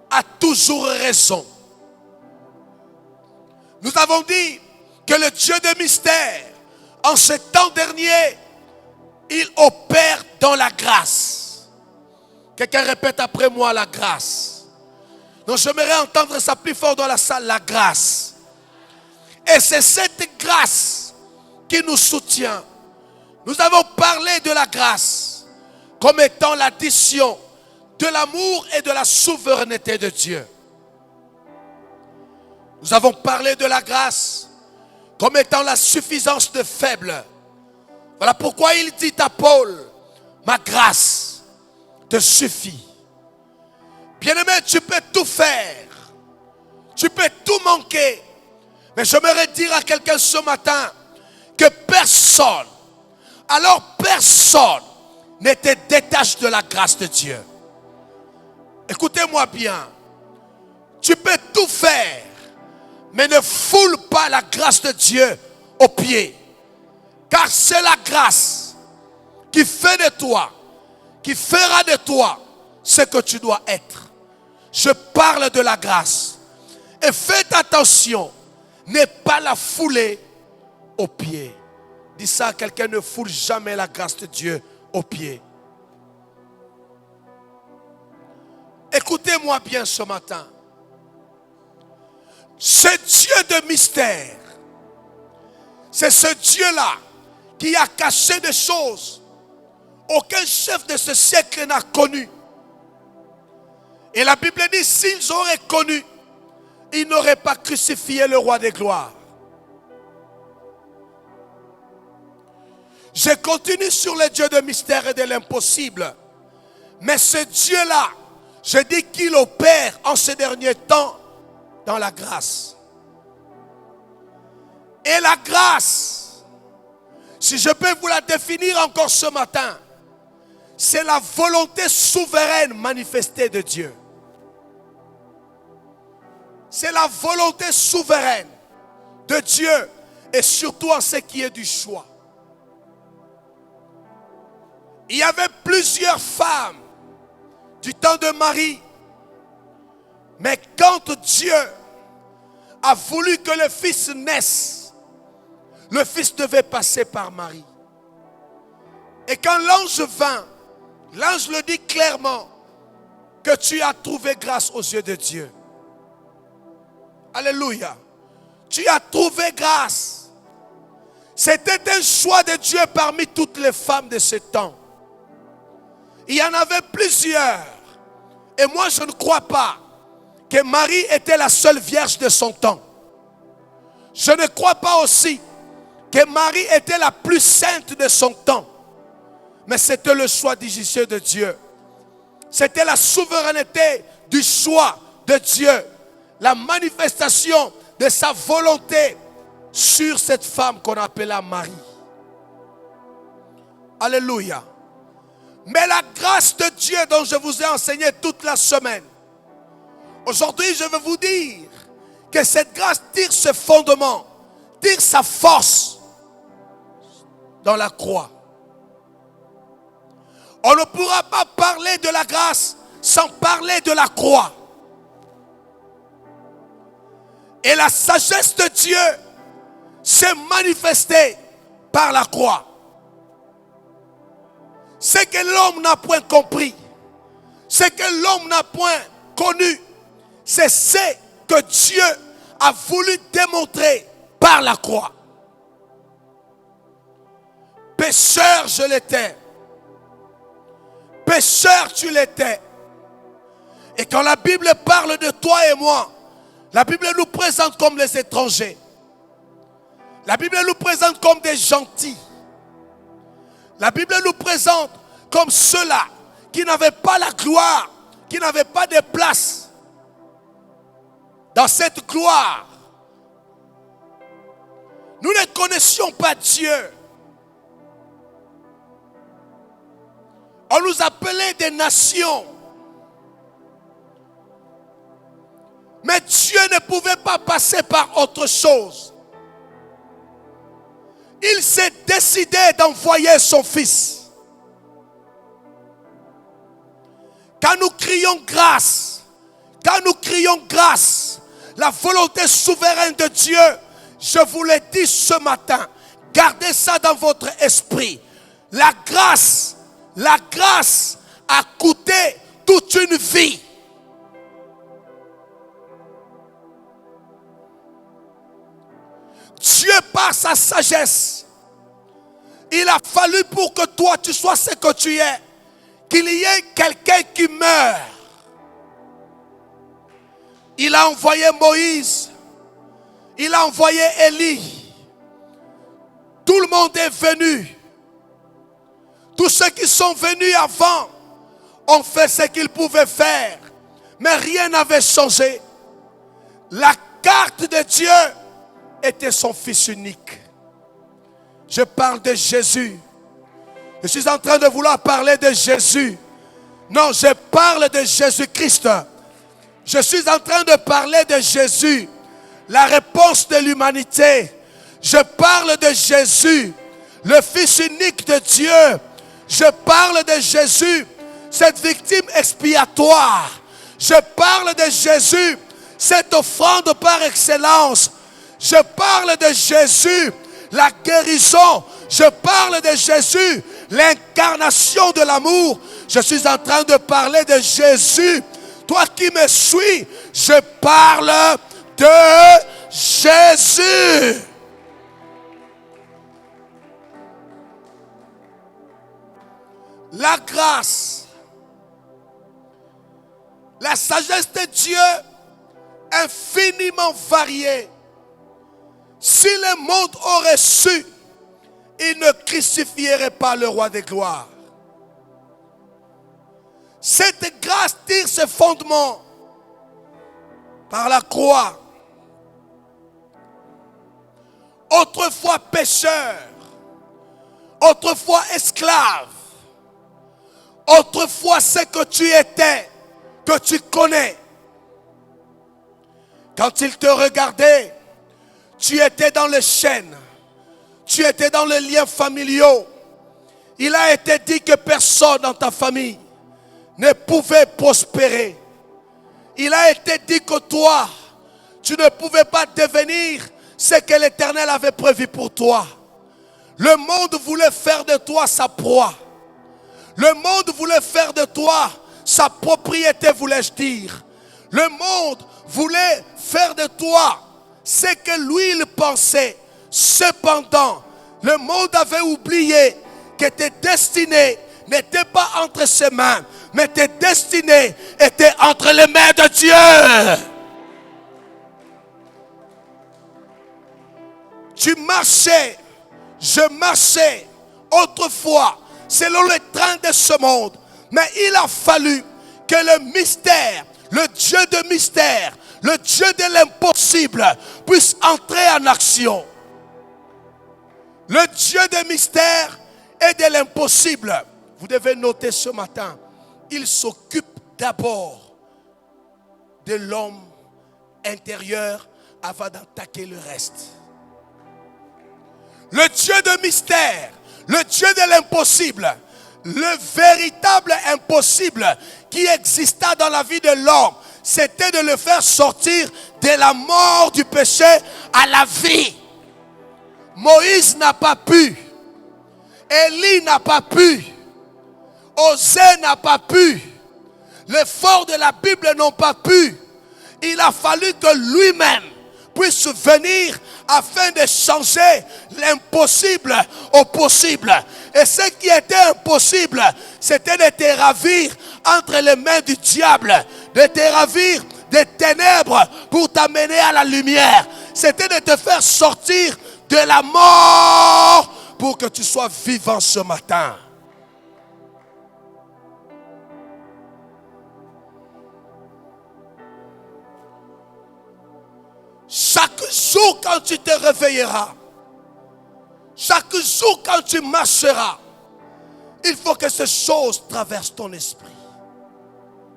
a toujours raison. Nous avons dit que le Dieu de mystère, en ce temps dernier, il opère dans la grâce. Quelqu'un répète après moi, la grâce. Donc j'aimerais entendre ça plus fort dans la salle, la grâce. Et c'est cette grâce qui nous soutient. Nous avons parlé de la grâce comme étant l'addition de l'amour et de la souveraineté de Dieu. Nous avons parlé de la grâce comme étant la suffisance de faible. Voilà pourquoi il dit à Paul, ma grâce te suffit. Bien-aimé, tu peux tout faire. Tu peux tout manquer. Mais j'aimerais dire à quelqu'un ce matin que personne, alors personne ne te détache de la grâce de Dieu. Écoutez-moi bien. Tu peux tout faire, mais ne foule pas la grâce de Dieu aux pieds. Car c'est la grâce qui fait de toi, qui fera de toi ce que tu dois être. Je parle de la grâce. Et faites attention, ne pas la fouler aux pieds. Dis ça à quelqu'un, ne foule jamais la grâce de Dieu aux pieds. Écoutez-moi bien ce matin. Ce Dieu de mystère, c'est ce Dieu-là qui a caché des choses aucun chef de ce siècle n'a connu. Et la Bible dit, s'ils auraient connu, ils n'auraient pas crucifié le roi des gloires. Je continue sur le Dieu de mystère et de l'impossible. Mais ce Dieu-là, je dis qu'il opère en ces derniers temps dans la grâce. Et la grâce, si je peux vous la définir encore ce matin, c'est la volonté souveraine manifestée de Dieu. C'est la volonté souveraine de Dieu et surtout en ce qui est du choix. Il y avait plusieurs femmes du temps de Marie. Mais quand Dieu a voulu que le Fils naisse, le Fils devait passer par Marie. Et quand l'ange vint, l'ange le dit clairement que tu as trouvé grâce aux yeux de Dieu. Alléluia. Tu as trouvé grâce. C'était un choix de Dieu parmi toutes les femmes de ce temps. Il y en avait plusieurs. Et moi, je ne crois pas que Marie était la seule vierge de son temps. Je ne crois pas aussi que Marie était la plus sainte de son temps. Mais c'était le choix judicieux de Dieu. C'était la souveraineté du choix de Dieu. La manifestation de sa volonté sur cette femme qu'on appela Marie. Alléluia. Mais la grâce de Dieu dont je vous ai enseigné toute la semaine, aujourd'hui je veux vous dire que cette grâce tire ce fondement, tire sa force dans la croix. On ne pourra pas parler de la grâce sans parler de la croix. Et la sagesse de Dieu s'est manifestée par la croix. Ce que l'homme n'a point compris, ce que l'homme n'a point connu, c'est ce que Dieu a voulu démontrer par la croix. Pécheur, je l'étais. Pécheur, tu l'étais. Et quand la Bible parle de toi et moi, la Bible nous présente comme les étrangers. La Bible nous présente comme des gentils. La Bible nous présente comme ceux-là qui n'avaient pas la gloire, qui n'avaient pas de place dans cette gloire. Nous ne connaissions pas Dieu. On nous appelait des nations. Mais Dieu ne pouvait pas passer par autre chose. Il s'est décidé d'envoyer son Fils. Quand nous crions grâce, la volonté souveraine de Dieu, je vous l'ai dit ce matin, gardez ça dans votre esprit. La grâce a coûté toute une vie. Dieu, par sa sagesse, il a fallu pour que toi tu sois ce que tu es, qu'il y ait quelqu'un qui meurt. Il a envoyé Moïse, il a envoyé Élie. Tout le monde est venu. Tous ceux qui sont venus avant ont fait ce qu'ils pouvaient faire, mais rien n'avait changé. La carte de Dieu était son Fils unique. Je parle de Jésus. Je suis en train de vouloir parler de Jésus. Non, je parle de Jésus-Christ. Je suis en train de parler de Jésus, la réponse de l'humanité. Je parle de Jésus, le Fils unique de Dieu. Je parle de Jésus, cette victime expiatoire. Je parle de Jésus, cette offrande par excellence. Je parle de Jésus, la guérison. Je parle de Jésus, l'incarnation de l'amour. Je suis en train de parler de Jésus. Toi qui me suis, je parle de Jésus. La grâce, la sagesse de Dieu infiniment variée. Si le monde aurait su, il ne crucifierait pas le roi des gloires. Cette grâce tire ses fondements par la croix. Autrefois pécheur, autrefois esclave, autrefois ce que tu étais, que tu connais. Quand il te regardait, tu étais dans les chaînes, tu étais dans les liens familiaux. Il a été dit que personne dans ta famille ne pouvait prospérer. Il a été dit que toi, tu ne pouvais pas devenir ce que l'Éternel avait prévu pour toi. Le monde voulait faire de toi sa proie. Le monde voulait faire de toi sa propriété, voulais-je dire. Le monde voulait faire de toi ce que lui il pensait. Cependant, le monde avait oublié que tes destinées n'étaient pas entre ses mains, mais tes destinées étaient entre les mains de Dieu. Tu marchais, je marchais autrefois selon les trains de ce monde. Mais il a fallu que le mystère, le Dieu de mystère, le Dieu de l'impossible puisse entrer en action. Le Dieu de mystère et de l'impossible. Vous devez noter ce matin, il s'occupe d'abord de l'homme intérieur avant d'attaquer le reste. Le Dieu de mystère, le Dieu de l'impossible, le véritable impossible qui exista dans la vie de l'homme, c'était de le faire sortir de la mort du péché à la vie. Moïse n'a pas pu, Élie n'a pas pu, Osée n'a pas pu, les forts de la Bible n'ont pas pu. Il a fallu que lui-même puisse venir afin de changer l'impossible au possible. Et ce qui était impossible, c'était de te ravir entre les mains du diable, de te ravir des ténèbres pour t'amener à la lumière. C'était de te faire sortir de la mort pour que tu sois vivant ce matin. Chaque jour quand tu te réveilleras, chaque jour quand tu marcheras, il faut que ces choses traversent ton esprit.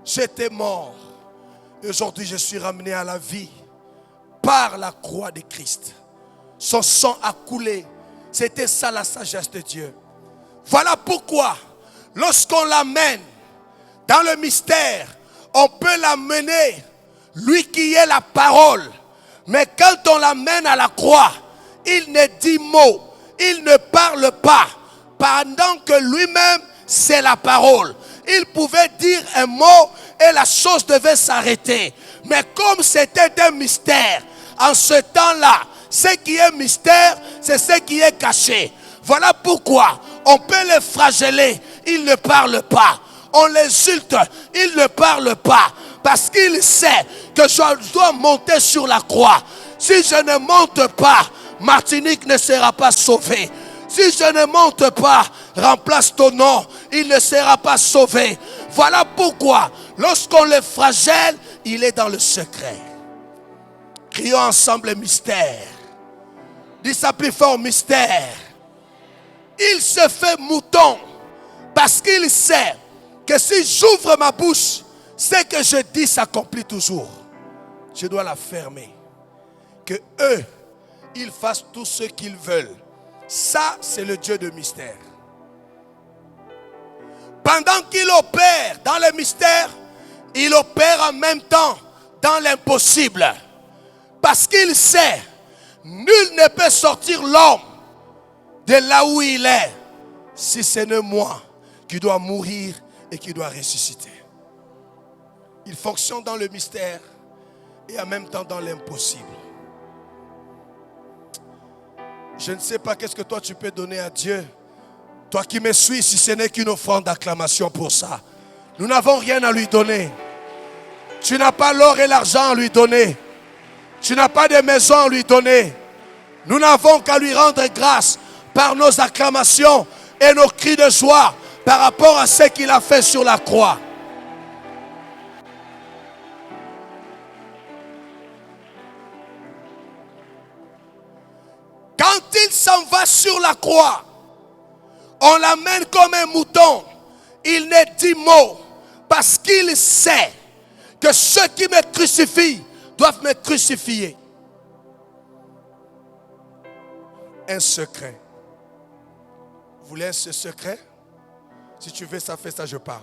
J'étais mort et aujourd'hui je suis ramené à la vie par la croix de Christ. Son sang a coulé. C'était ça la sagesse de Dieu. Voilà pourquoi lorsqu'on l'amène dans le mystère, on peut l'amener, lui qui est la parole. Mais quand on l'amène à la croix, il ne dit mot, il ne parle pas, pendant que lui-même c'est la parole. Il pouvait dire un mot et la chose devait s'arrêter. Mais comme c'était un mystère, en ce temps-là, ce qui est mystère, c'est ce qui est caché. Voilà pourquoi on peut les flageller, ils ne parlent pas. On les insulte, ils ne parlent pas. Parce qu'il sait que je dois monter sur la croix. Si je ne monte pas, Martinique ne sera pas sauvée. Si je ne monte pas, remplace ton nom, il ne sera pas sauvé. Voilà pourquoi, lorsqu'on le flagelle, il est dans le secret. Crions ensemble mystère. Dis ça plus fort, mystère. Il se fait mouton parce qu'il sait que si j'ouvre ma bouche, ce que je dis s'accomplit toujours. Je dois la fermer. Que eux, ils fassent tout ce qu'ils veulent. Ça, c'est le Dieu de mystère. Pendant qu'il opère dans le mystère, il opère en même temps dans l'impossible. Parce qu'il sait, nul ne peut sortir l'homme de là où il est, si ce n'est moi qui dois mourir et qui dois ressusciter. Il fonctionne dans le mystère et en même temps dans l'impossible. Je ne sais pas qu'est-ce que toi tu peux donner à Dieu. Toi qui me suis, si ce n'est qu'une offrande d'acclamation pour ça. Nous n'avons rien à lui donner. Tu n'as pas l'or et l'argent à lui donner. Tu n'as pas de maison à lui donner. Nous n'avons qu'à lui rendre grâce par nos acclamations et nos cris de joie par rapport à ce qu'il a fait sur la croix. Quand il s'en va sur la croix, on l'amène comme un mouton. Il ne dit mot parce qu'il sait que ceux qui me crucifient doivent me crucifier. Un secret. Vous voulez ce secret? Si tu veux ça, fais ça, je parle.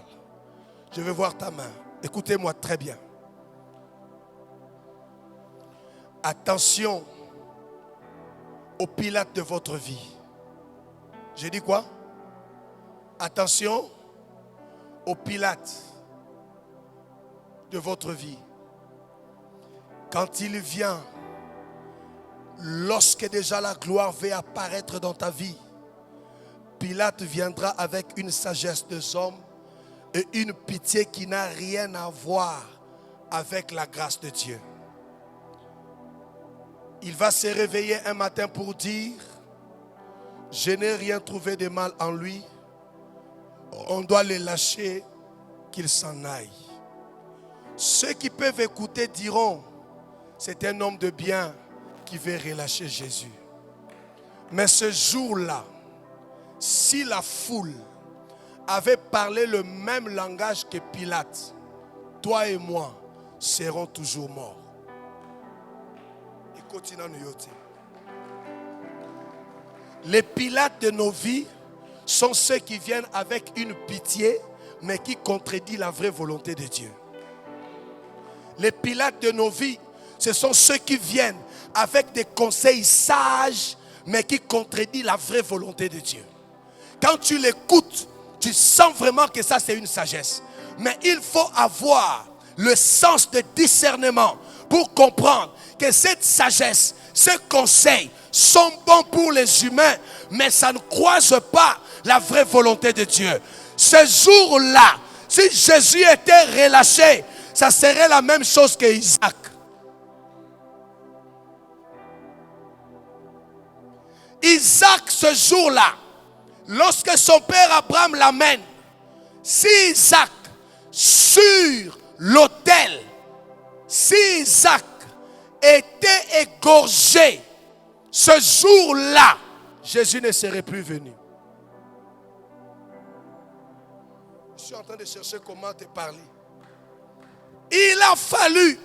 Je veux voir ta main. Écoutez-moi très bien. Attention au Pilate de votre vie. J'ai dit quoi? Attention au Pilate de votre vie. Quand il vient, lorsque déjà la gloire va apparaître dans ta vie, Pilate viendra avec une sagesse des hommes et une pitié qui n'a rien à voir avec la grâce de Dieu. Il va se réveiller un matin pour dire: je n'ai rien trouvé de mal en lui. On doit le lâcher, qu'il s'en aille. Ceux qui peuvent écouter diront: c'est un homme de bien qui veut relâcher Jésus. Mais ce jour-là, si la foule avait parlé le même langage que Pilate, toi et moi serons toujours morts. Et continue à nous yoter. Les Pilates de nos vies sont ceux qui viennent avec une pitié, mais qui contredit la vraie volonté de Dieu. Les Pilates de nos vies, ce sont ceux qui viennent avec des conseils sages, mais qui contredit la vraie volonté de Dieu. Quand tu l'écoutes, tu sens vraiment que ça c'est une sagesse. Mais il faut avoir le sens de discernement pour comprendre que cette sagesse, ces conseils sont bons pour les humains, mais ça ne croise pas la vraie volonté de Dieu. Ce jour-là, si Jésus était relâché, ça serait la même chose que Isaac. Isaac, ce jour-là, lorsque son père Abraham l'amène, si Isaac, sur l'autel, si Isaac était égorgé, ce jour-là, Jésus ne serait plus venu. Je suis en train de chercher comment te parler. Il a fallu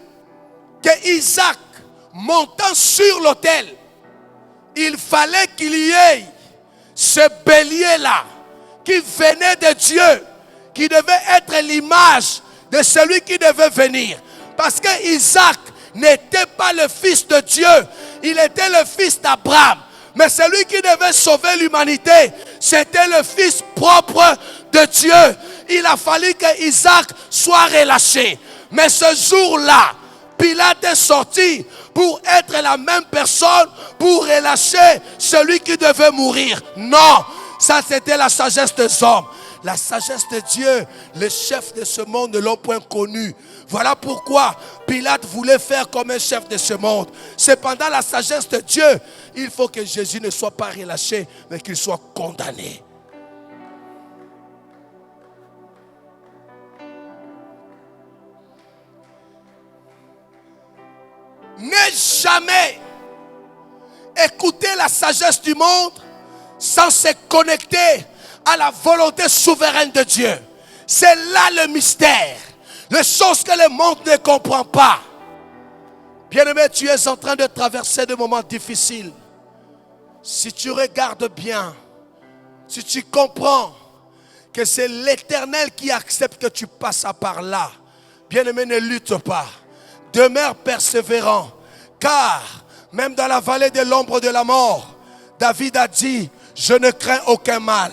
que Isaac, montant sur l'autel, il fallait qu'il y ait ce bélier-là qui venait de Dieu, qui devait être l'image de celui qui devait venir. Parce que Isaac n'était pas le fils de Dieu, il était le fils d'Abraham. Mais celui qui devait sauver l'humanité, c'était le fils propre de Dieu. Il a fallu que Isaac soit relâché. Mais ce jour-là, Pilate est sorti pour être la même personne, pour relâcher celui qui devait mourir. Non, ça c'était la sagesse des hommes. La sagesse de Dieu, les chefs de ce monde ne l'ont point connue. Voilà pourquoi Pilate voulait faire comme un chef de ce monde. Cependant, la sagesse de Dieu, il faut que Jésus ne soit pas relâché, mais qu'il soit condamné. Ne jamais écouter la sagesse du monde sans se connecter à la volonté souveraine de Dieu. C'est là le mystère. Les choses que le monde ne comprend pas. Bien-aimé, tu es en train de traverser des moments difficiles. Si tu regardes bien, si tu comprends que c'est l'Éternel qui accepte que tu passes par là, bien-aimé, ne lutte pas. Demeure persévérant, car même dans la vallée de l'ombre de la mort, David a dit: je ne crains aucun mal,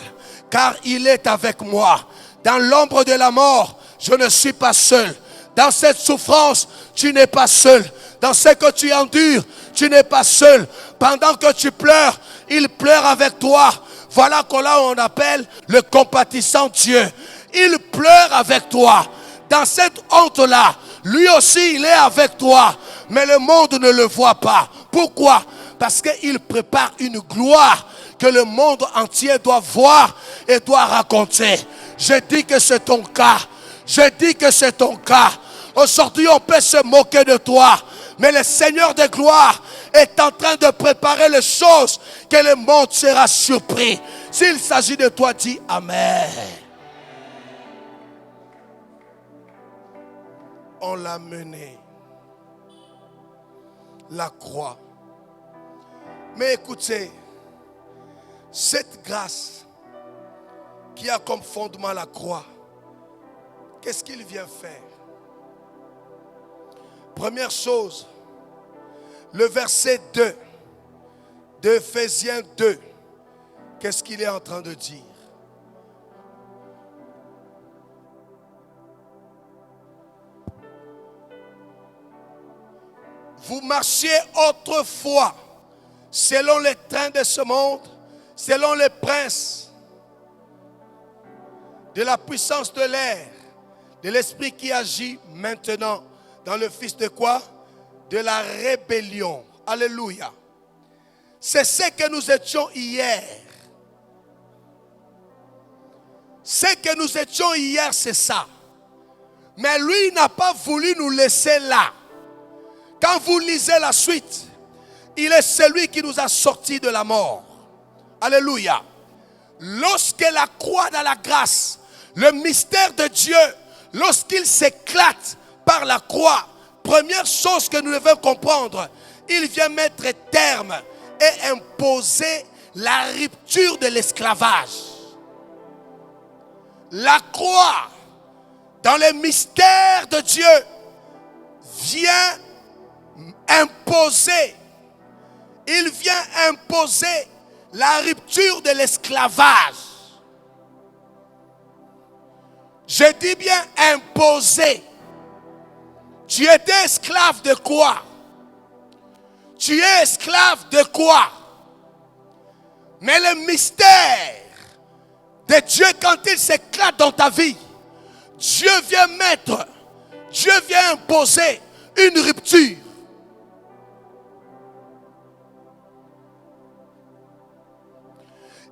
car il est avec moi. Dans l'ombre de la mort, je ne suis pas seul. Dans cette souffrance, tu n'es pas seul. Dans ce que tu endures, tu n'es pas seul. Pendant que tu pleures, il pleure avec toi. Voilà qu'on appelle le compatissant Dieu. Il pleure avec toi. Dans cette honte-là, lui aussi il est avec toi. Mais le monde ne le voit pas. Pourquoi? Parce qu'il prépare une gloire que le monde entier doit voir et doit raconter. Je dis que c'est ton cas. Je dis que c'est ton cas. Aujourd'hui, on peut se moquer de toi. Mais le Seigneur de gloire est en train de préparer les choses que le monde sera surpris. S'il s'agit de toi, dis Amen. On l'a mené. La croix. Mais écoutez, cette grâce qui a comme fondement la croix, qu'est-ce qu'il vient faire? Première chose, le verset 2 d'Éphésiens 2. Qu'est-ce qu'il est en train de dire? Vous marchiez autrefois selon les trains de ce monde, selon les princes de la puissance de l'air, de l'esprit qui agit maintenant dans le fils de quoi? De la rébellion. Alléluia. C'est ce que nous étions hier. Ce que nous étions hier, c'est ça. Mais lui n'a pas voulu nous laisser là. Quand vous lisez la suite, il est celui qui nous a sortis de la mort. Alléluia. Lorsque la croix dans la grâce, le mystère de Dieu, lorsqu'il s'éclate par la croix, première chose que nous devons comprendre, il vient mettre terme et imposer la rupture de l'esclavage. La croix, dans le mystère de Dieu, vient imposer, il vient imposer la rupture de l'esclavage. Je dis bien imposer. Tu étais esclave de quoi? Tu es esclave de quoi? Mais le mystère de Dieu, quand il s'éclate dans ta vie, Dieu vient imposer une rupture.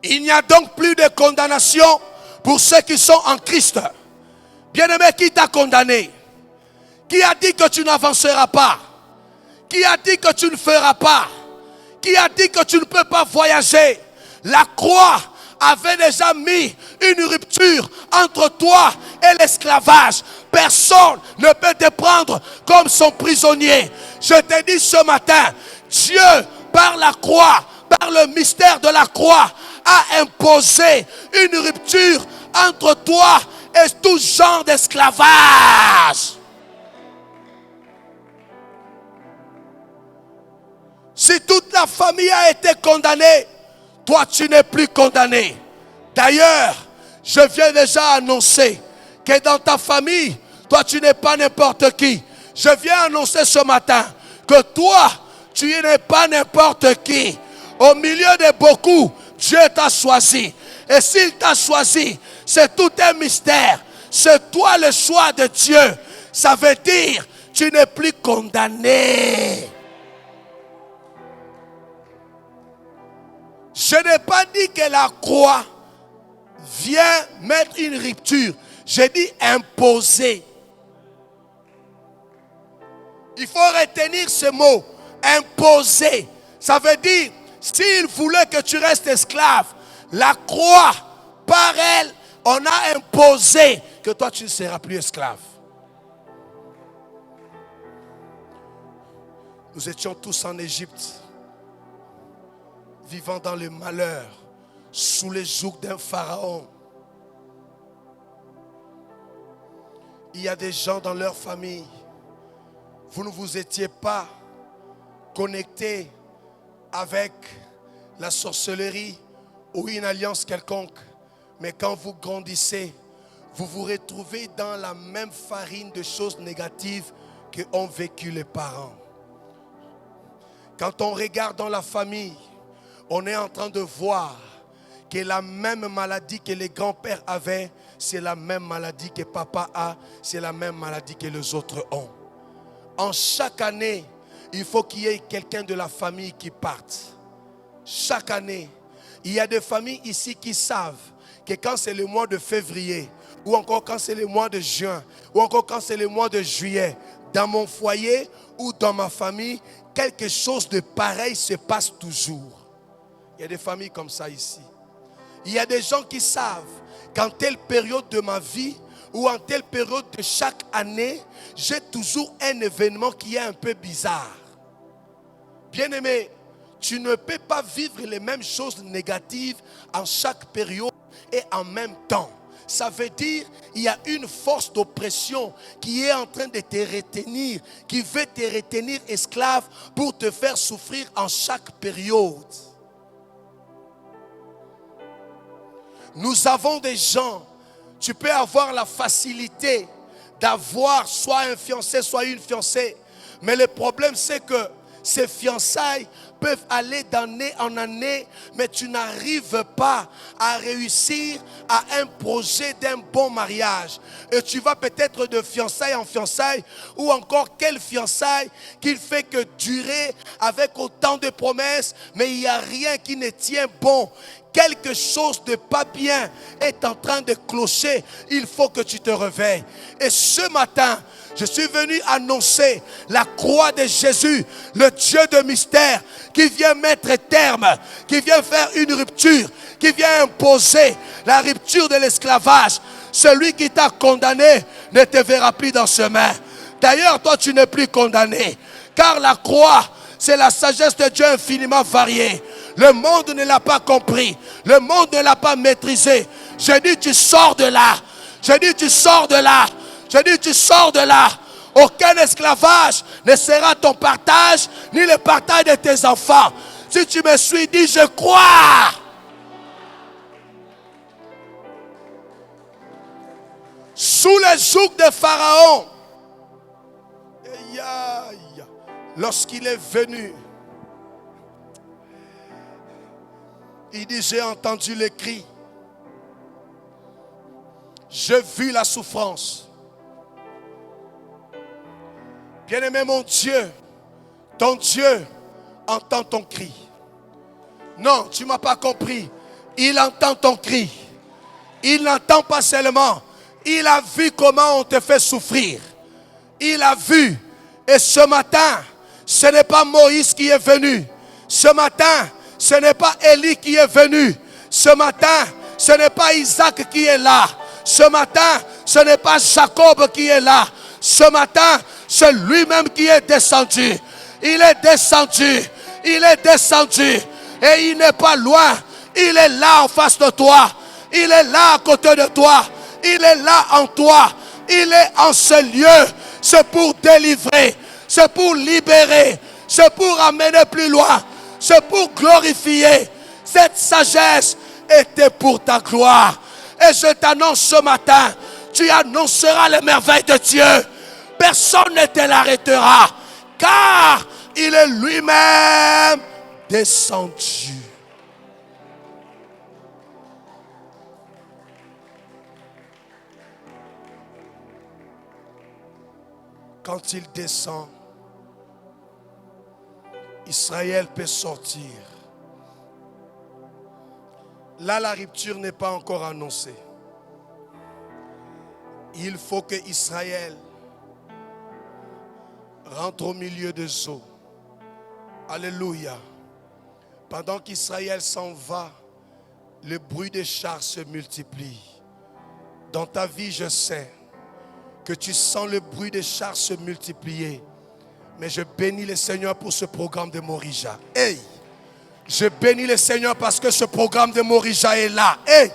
Il n'y a donc plus de condamnation pour ceux qui sont en Christ. Bien-aimé, qui t'a condamné? Qui a dit que tu n'avanceras pas? Qui a dit que tu ne feras pas? Qui a dit que tu ne peux pas voyager? La croix avait déjà mis une rupture entre toi et l'esclavage. Personne ne peut te prendre comme son prisonnier. Je te dis ce matin, Dieu, par la croix, par le mystère de la croix, a imposé une rupture entre toi et tout genre d'esclavage. Si toute la famille a été condamnée, toi tu n'es plus condamné. D'ailleurs, je viens déjà annoncer que dans ta famille, toi tu n'es pas n'importe qui. Je viens annoncer ce matin que toi, tu n'es pas n'importe qui. Au milieu de beaucoup, Dieu t'a choisi. Et s'il t'a choisi, c'est tout un mystère. C'est toi le choix de Dieu. Ça veut dire, tu n'es plus condamné. Je n'ai pas dit que la croix vient mettre une rupture. J'ai dit imposer. Il faut retenir ce mot, imposer. Ça veut dire, s'il voulait que tu restes esclave, la croix, par elle, on a imposé que toi tu ne seras plus esclave. Nous étions tous en Égypte, vivant dans le malheur, sous les jougs d'un pharaon. Il y a des gens dans leur famille, vous ne vous étiez pas connectés avec la sorcellerie ou une alliance quelconque. Mais quand vous grandissez, vous vous retrouvez dans la même farine de choses négatives que ont vécu les parents. Quand on regarde dans la famille, on est en train de voir que la même maladie que les grands-pères avaient, c'est la même maladie que papa a, c'est la même maladie que les autres ont. En chaque année, il faut qu'il y ait quelqu'un de la famille qui parte. Chaque année, il y a des familles ici qui savent que quand c'est le mois de février, ou encore quand c'est le mois de juin, ou encore quand c'est le mois de juillet, dans mon foyer ou dans ma famille, quelque chose de pareil se passe toujours. Il y a des familles comme ça ici. Il y a des gens qui savent qu'en telle période de ma vie ou en telle période de chaque année, j'ai toujours un événement qui est un peu bizarre. Bien-aimé, tu ne peux pas vivre les mêmes choses négatives en chaque période et en même temps. Ça veut dire qu'il y a une force d'oppression qui est en train de te retenir, qui veut te retenir esclave pour te faire souffrir en chaque période. Nous avons des gens, tu peux avoir la facilité d'avoir soit un fiancé, soit une fiancée. Mais le problème, c'est que ces fiançailles peuvent aller d'année en année, mais tu n'arrives pas à réussir à un projet d'un bon mariage. Et tu vas peut-être de fiançailles en fiançailles, ou encore quelle fiançailles qu'il fait que durer avec autant de promesses, mais il n'y a rien qui ne tient bon. Quelque chose de pas bien est en train de clocher. Il faut que tu te réveilles. Et ce matin, je suis venu annoncer la croix de Jésus, le Dieu de mystère, qui vient mettre terme, qui vient faire une rupture, qui vient imposer la rupture de l'esclavage. Celui qui t'a condamné ne te verra plus dans ce chemin. D'ailleurs, toi, tu n'es plus condamné. Car la croix, c'est la sagesse de Dieu infiniment variée. Le monde ne l'a pas compris. Le monde ne l'a pas maîtrisé. Je dis, tu sors de là. Je dis, tu sors de là. Je dis, tu sors de là. Aucun esclavage ne sera ton partage, ni le partage de tes enfants. Si tu me suis, dis, je crois. Sous le joug de Pharaon, lorsqu'il est venu, il dit, j'ai entendu les cris, j'ai vu la souffrance. Bien-aimé mon Dieu, ton Dieu entend ton cri. Non, tu ne m'as pas compris. Il entend ton cri. Il n'entend pas seulement. Il a vu comment on te fait souffrir. Il a vu. Et ce matin, ce n'est pas Moïse qui est venu. Ce matin, ce n'est pas Élie qui est venu. Ce matin, ce n'est pas Isaac qui est là. Ce matin, ce n'est pas Jacob qui est là. Ce matin, c'est lui-même qui est descendu. Il est descendu. Il est descendu. Et il n'est pas loin. Il est là en face de toi. Il est là à côté de toi. Il est là en toi. Il est en ce lieu. C'est pour délivrer. C'est pour libérer. C'est pour amener plus loin. C'est pour glorifier. Cette sagesse était pour ta gloire. Et je t'annonce ce matin, tu annonceras les merveilles de Dieu. Personne ne te l'arrêtera. Car il est lui-même descendu. Quand il descend, Israël peut sortir. Là, la rupture n'est pas encore annoncée. Il faut que Israël rentre au milieu des eaux. Alléluia. Pendant qu'Israël s'en va, le bruit des chars se multiplie. Dans ta vie, je sais que tu sens le bruit des chars se multiplier. Mais je bénis le Seigneur pour ce programme de Morija. Hey! Je bénis le Seigneur parce que ce programme de Morija est là. Hey!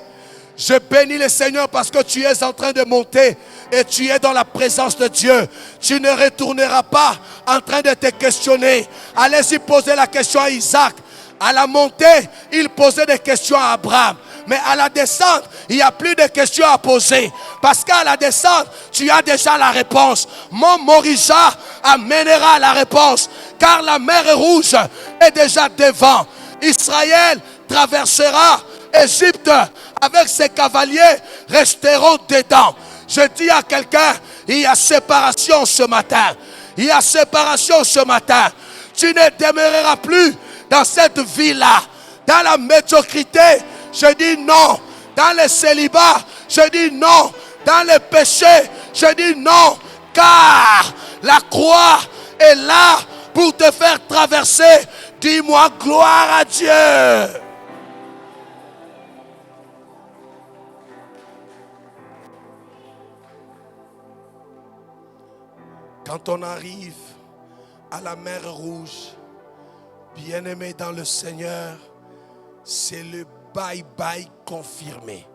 Je bénis le Seigneur parce que tu es en train de monter et tu es dans la présence de Dieu. Tu ne retourneras pas en train de te questionner. Allez-y poser la question à Isaac. À la montée, il posait des questions à Abraham. Mais à la descente, il n'y a plus de questions à poser. Parce qu'à la descente, tu as déjà la réponse. Mon Morija amènera la réponse. Car la mer rouge est déjà devant. Israël traversera Égypte avec ses cavaliers, resteront dedans. Je dis à quelqu'un, il y a séparation ce matin. Il y a séparation ce matin. Tu ne demeureras plus dans cette vie-là. Dans la médiocrité, je dis non. Dans le célibat, je dis non. Dans le péché, je dis non. Car la croix est là pour te faire traverser. Dis-moi gloire à Dieu. Quand on arrive à la mer Rouge, bien-aimé dans le Seigneur, c'est le bye-bye confirmé.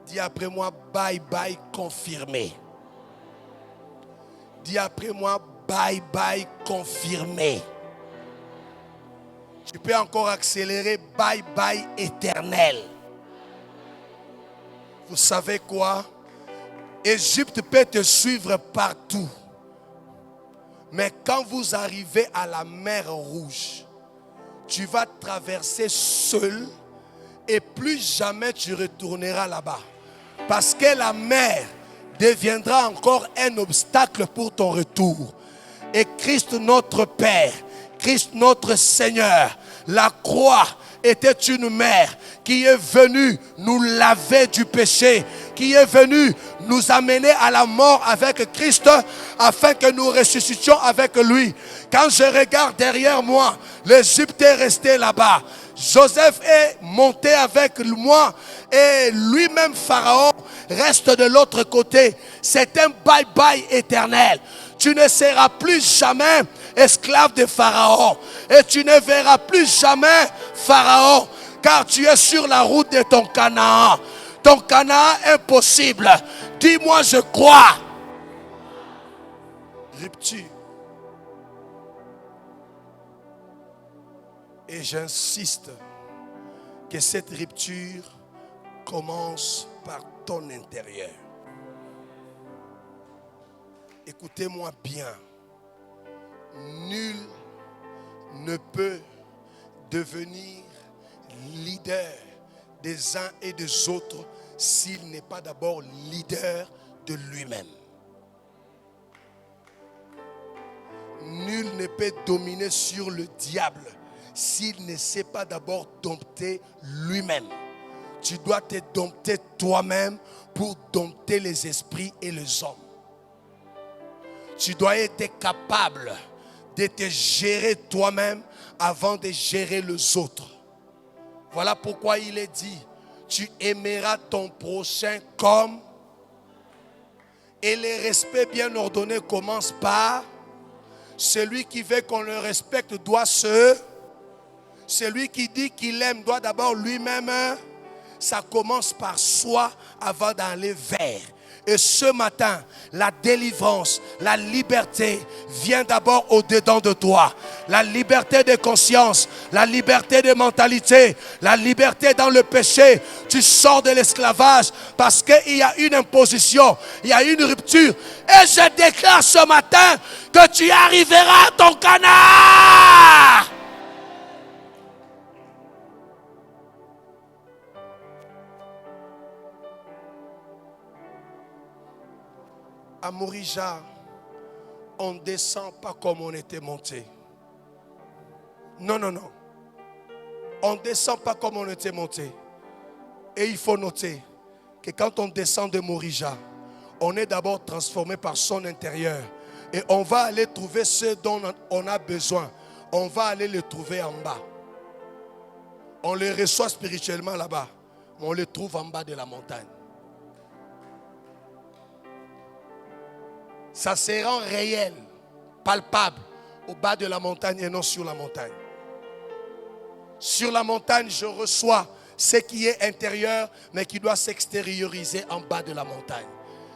Dis après moi, bye-bye confirmé. Dis après moi, bye-bye confirmé. Tu peux encore accélérer, bye-bye éternel. Vous savez quoi? Égypte peut te suivre partout. Mais quand vous arrivez à la mer Rouge, tu vas traverser seul et plus jamais tu retourneras là-bas. Parce que la mer deviendra encore un obstacle pour ton retour. Et Christ notre Père, Christ notre Seigneur, la croix était une mer qui est venue nous laver du péché, qui est venue nous amener à la mort avec Christ afin que nous ressuscitions avec lui. Quand je regarde derrière moi, l'Égypte est resté là-bas. Joseph est monté avec moi et lui-même Pharaon reste de l'autre côté. C'est un bye-bye éternel. Tu ne seras plus jamais esclave de Pharaon et tu ne verras plus jamais Pharaon car tu es sur la route de ton Canaan. Ton Canaan impossible. Dis-moi, je crois. Rupture. Et j'insiste que cette rupture commence par ton intérieur. Écoutez-moi bien. Nul ne peut devenir leader des uns et des autres s'il n'est pas d'abord leader de lui-même. Nul ne peut dominer sur le diable s'il ne sait pas d'abord dompter lui-même. Tu dois te dompter toi-même pour dompter les esprits et les hommes. Tu dois être capable de te gérer toi-même avant de gérer les autres. Voilà pourquoi il est dit, tu aimeras ton prochain comme. Et le respect bien ordonné commence par celui qui veut qu'on le respecte doit se. Celui qui dit qu'il aime doit d'abord lui-même. Ça commence par soi avant d'aller vers. Et ce matin, la délivrance, la liberté vient d'abord au-dedans de toi. La liberté de conscience, la liberté de mentalité, la liberté dans le péché. Tu sors de l'esclavage parce qu'il y a une imposition, il y a une rupture. Et je déclare ce matin que tu arriveras à ton Canaan. À Morija, on ne descend pas comme on était monté. Non, non, non. On ne descend pas comme on était monté. Et il faut noter que quand on descend de Morija, on est d'abord transformé par son intérieur. Et on va aller trouver ce dont on a besoin. On va aller le trouver en bas. On le reçoit spirituellement là-bas. Mais on le trouve en bas de la montagne. Ça se rend réel, palpable, au bas de la montagne et non sur la montagne. Sur la montagne, je reçois ce qui est intérieur, mais qui doit s'extérioriser en bas de la montagne.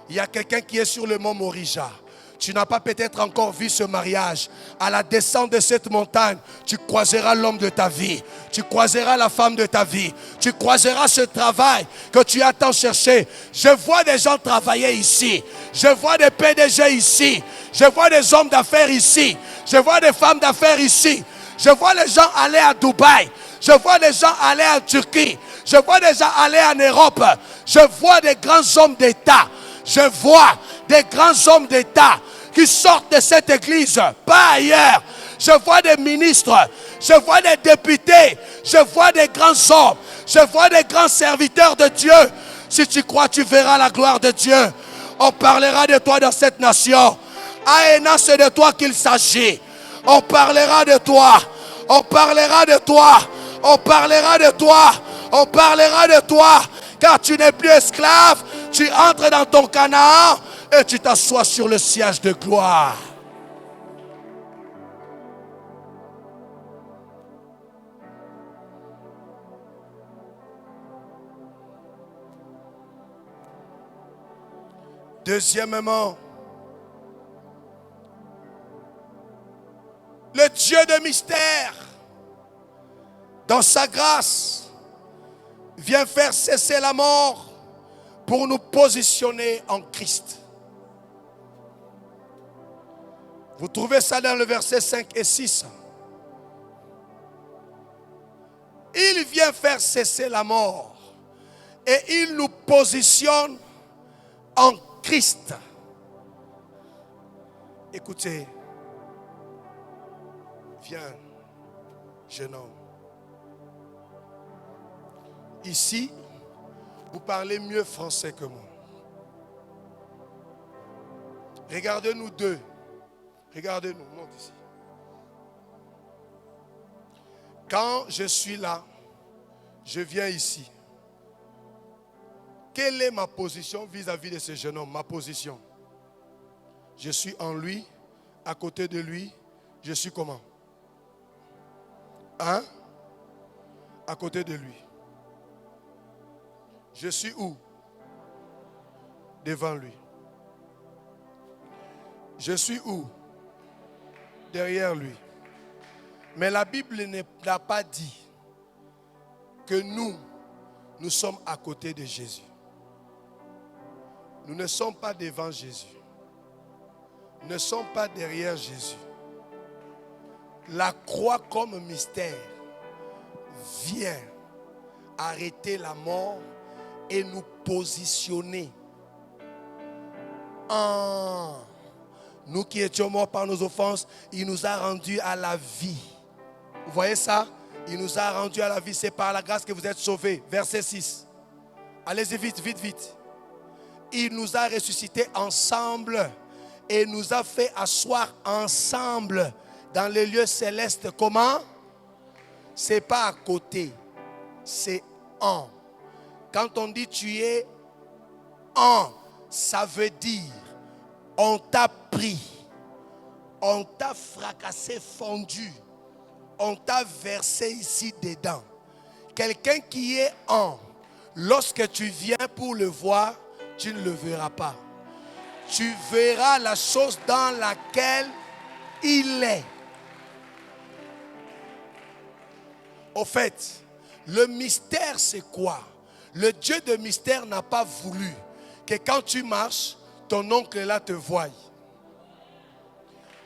Il y a quelqu'un qui est sur le mont Morija. Tu n'as pas peut-être encore vu ce mariage. À la descente de cette montagne, tu croiseras l'homme de ta vie. Tu croiseras la femme de ta vie. Tu croiseras ce travail que tu as tant cherché. Je vois des gens travailler ici. Je vois des PDG ici. Je vois des hommes d'affaires ici. Je vois des femmes d'affaires ici. Je vois les gens aller à Dubaï. Je vois des gens aller en Turquie. Je vois des gens aller en Europe. Je vois des grands hommes d'État. Je vois des grands hommes d'État qui sortent de cette église, pas ailleurs. Je vois des ministres, je vois des députés, je vois des grands hommes, je vois des grands serviteurs de Dieu. Si tu crois, tu verras la gloire de Dieu. On parlera de toi dans cette nation. Aena, c'est de toi qu'il s'agit. On parlera de toi. On parlera de toi. On parlera de toi. On parlera de toi. Car tu n'es plus esclave. Tu entres dans ton Canaan et tu t'assois sur le siège de gloire. Deuxièmement, le Dieu de mystère, dans sa grâce, vient faire cesser la mort pour nous positionner en Christ. Vous trouvez ça dans le verset 5 et 6. Il vient faire cesser la mort et il nous positionne en Christ. Écoutez, viens, jeune homme. Ici, vous parlez mieux français que moi. Regardez-nous deux. Regardez-nous, monte ici. Quand je suis là, je viens ici. Quelle est ma position vis-à-vis de ce jeune homme? Ma position. Je suis en lui, à côté de lui. Je suis comment? Hein? À côté de lui. Je suis où? Devant lui. Je suis où? Derrière lui. Mais la Bible n'a pas dit que nous sommes à côté de Jésus. Nous ne sommes pas devant Jésus. Nous ne sommes pas derrière Jésus. La croix comme mystère vient arrêter la mort et nous positionner en... Nous qui étions morts par nos offenses, il nous a rendus à la vie. Vous voyez ça? Il nous a rendus à la vie. C'est par la grâce que vous êtes sauvés. Verset 6. Allez-y vite, vite, vite. Il nous a ressuscités ensemble et nous a fait asseoir ensemble dans les lieux célestes. Comment? C'est pas à côté, c'est en. Quand on dit tu es en, ça veut dire on t'a pris, on t'a fracassé, fondu, on t'a versé ici dedans. Quelqu'un qui est en, lorsque tu viens pour le voir, tu ne le verras pas. Tu verras la chose dans laquelle il est. Au fait, le mystère c'est quoi? Le Dieu de mystère n'a pas voulu que quand tu marches, ton oncle là te voie.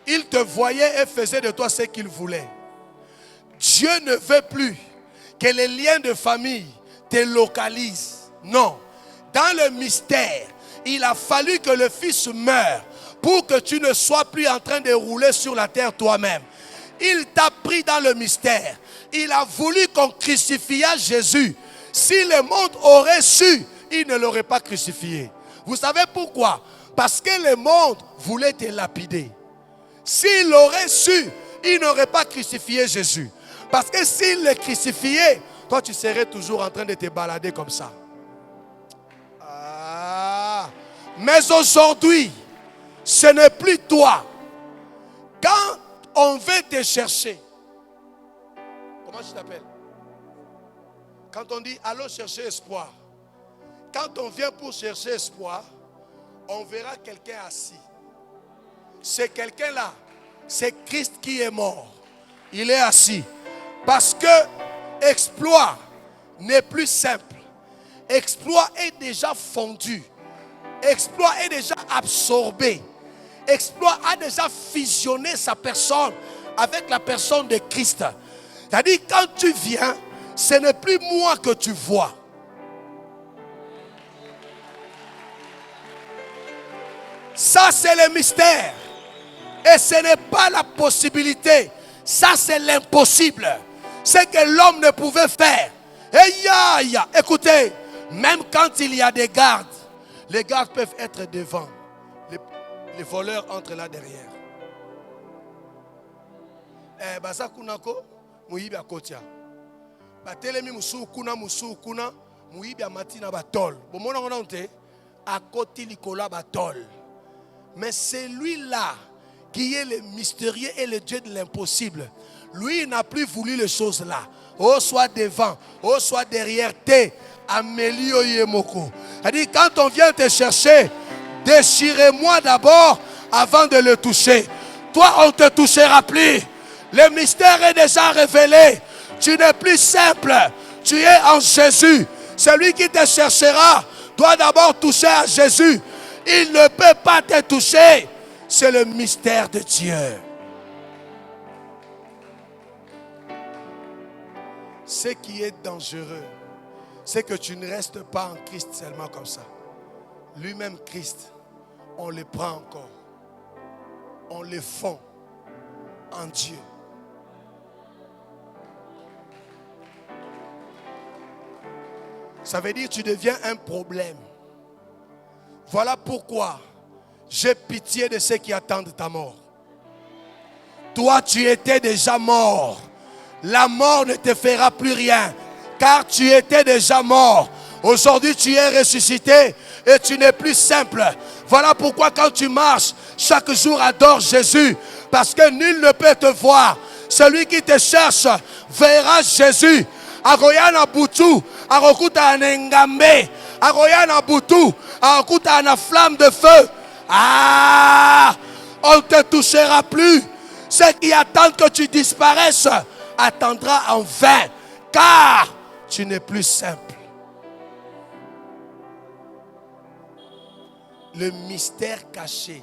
Il te voyait et faisait de toi ce qu'il voulait. Dieu ne veut plus que les liens de famille te localisent. Non. Dans le mystère, il a fallu que le Fils meure pour que tu ne sois plus en train de rouler sur la terre toi-même. Il t'a pris dans le mystère. Il a voulu qu'on crucifiât Jésus. Si le monde aurait su, il ne l'aurait pas crucifié. Vous savez pourquoi? Parce que le monde voulait te lapider. S'il aurait su, il n'aurait pas crucifié Jésus. Parce que s'il le crucifiait, toi tu serais toujours en train de te balader comme ça. Mais aujourd'hui, ce n'est plus toi. Quand on veut te chercher, comment tu t'appelles? Quand on dit allons chercher espoir. Quand on vient pour chercher espoir, on verra quelqu'un assis. C'est quelqu'un-là, c'est Christ qui est mort. Il est assis. Parce que exploit n'est plus simple. Exploit est déjà fondu. Exploit est déjà absorbé. Exploit a déjà fusionné sa personne avec la personne de Christ. C'est-à-dire quand tu viens, ce n'est plus moi que tu vois. Ça c'est le mystère. Et ce n'est pas la possibilité. Ça c'est l'impossible. C'est que l'homme ne pouvait faire. Et écoutez, même quand il y a des gardes, les gardes peuvent être devant. Les voleurs entrent là derrière. Basa kunako, muibi akotia. Batelemi musu kuna, muibi amatina batol. Bomona ngona onte, akoti likola batol. Mais c'est lui-là qui est le mystérieux et le Dieu de l'impossible. Lui, il n'a plus voulu les choses là. Oh, soit devant, oh, soit derrière. Amélio Yemoko. C'est-à-dire, quand on vient te chercher, déchirez-moi d'abord avant de le toucher. Toi, on ne te touchera plus. Le mystère est déjà révélé. Tu n'es plus simple. Tu es en Jésus. Celui qui te cherchera dois d'abord toucher à Jésus. Il ne peut pas te toucher. C'est le mystère de Dieu. Ce qui est dangereux, c'est que tu ne restes pas en Christ seulement comme ça. Lui-même, Christ, on le prend encore. On le fond en Dieu. Ça veut dire que tu deviens un problème. Voilà pourquoi j'ai pitié de ceux qui attendent ta mort. Toi, tu étais déjà mort. La mort ne te fera plus rien, car tu étais déjà mort. Aujourd'hui, tu es ressuscité et tu n'es plus simple. Voilà pourquoi quand tu marches, chaque jour adore Jésus, parce que nul ne peut te voir. Celui qui te cherche verra Jésus. Agoyana butu, arokuta nengambe, agoyana butu, arokuta na flamme de feu. Ah, on ne te touchera plus. Ceux qui attendent que tu disparaisses attendra en vain, car tu n'es plus simple. Le mystère caché.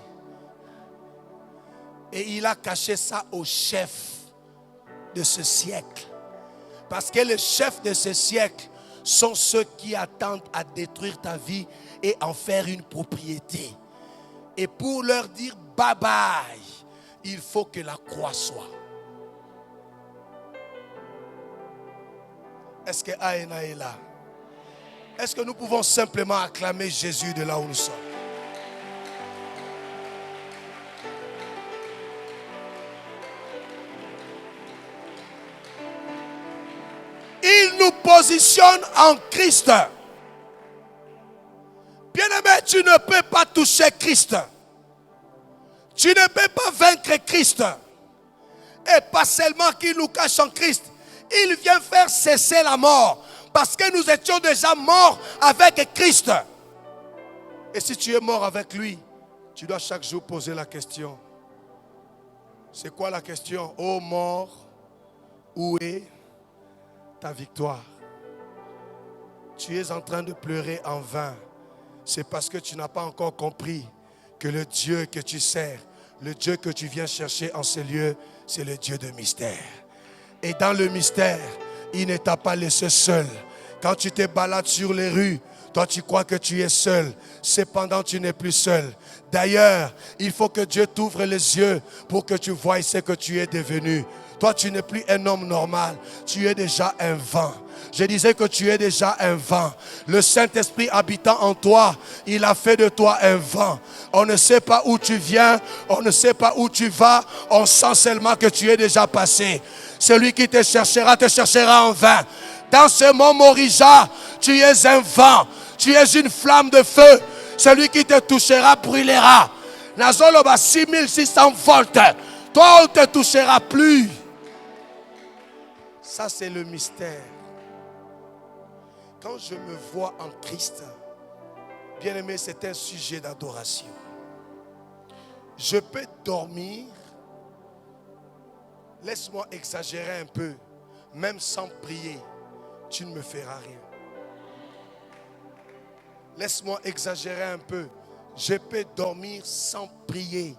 Et il a caché ça au chef de ce siècle. Parce que les chefs de ce siècle sont ceux qui attendent à détruire ta vie et en faire une propriété. Et pour leur dire bye bye, il faut que la croix soit. Est-ce que Aïna est là? Est-ce que nous pouvons simplement acclamer Jésus de là où nous sommes? Il nous positionne en Christ. Bien-aimé, tu ne peux pas toucher Christ. Tu ne peux pas vaincre Christ. Et pas seulement qu'il nous cache en Christ. Il vient faire cesser la mort. Parce que nous étions déjà morts avec Christ. Et si tu es mort avec lui, tu dois chaque jour poser la question. C'est quoi la question? Ô mort, où est ta victoire? Tu es en train de pleurer en vain. C'est parce que tu n'as pas encore compris que le Dieu que tu sers, le Dieu que tu viens chercher en ce lieu, c'est le Dieu de mystère. Et dans le mystère, il ne t'a pas laissé seul. Quand tu te balades sur les rues, toi tu crois que tu es seul. Cependant, tu n'es plus seul. D'ailleurs, il faut que Dieu t'ouvre les yeux pour que tu voies ce que tu es devenu. Toi, tu n'es plus un homme normal. Tu es déjà un vent. Je disais que tu es déjà un vent. Le Saint-Esprit habitant en toi, il a fait de toi un vent. On ne sait pas où tu viens, on ne sait pas où tu vas. On sent seulement que tu es déjà passé. Celui qui te cherchera en vain. Dans ce mont Morija, tu es un vent. Tu es une flamme de feu. Celui qui te touchera brûlera. Nazoloba 6600 volts. Toi, on ne te touchera plus. Ça, c'est le mystère. Quand je me vois en Christ, bien aimé, c'est un sujet d'adoration. Je peux dormir. Laisse-moi exagérer un peu. Même sans prier, tu ne me feras rien. Laisse-moi exagérer un peu. Je peux dormir sans prier,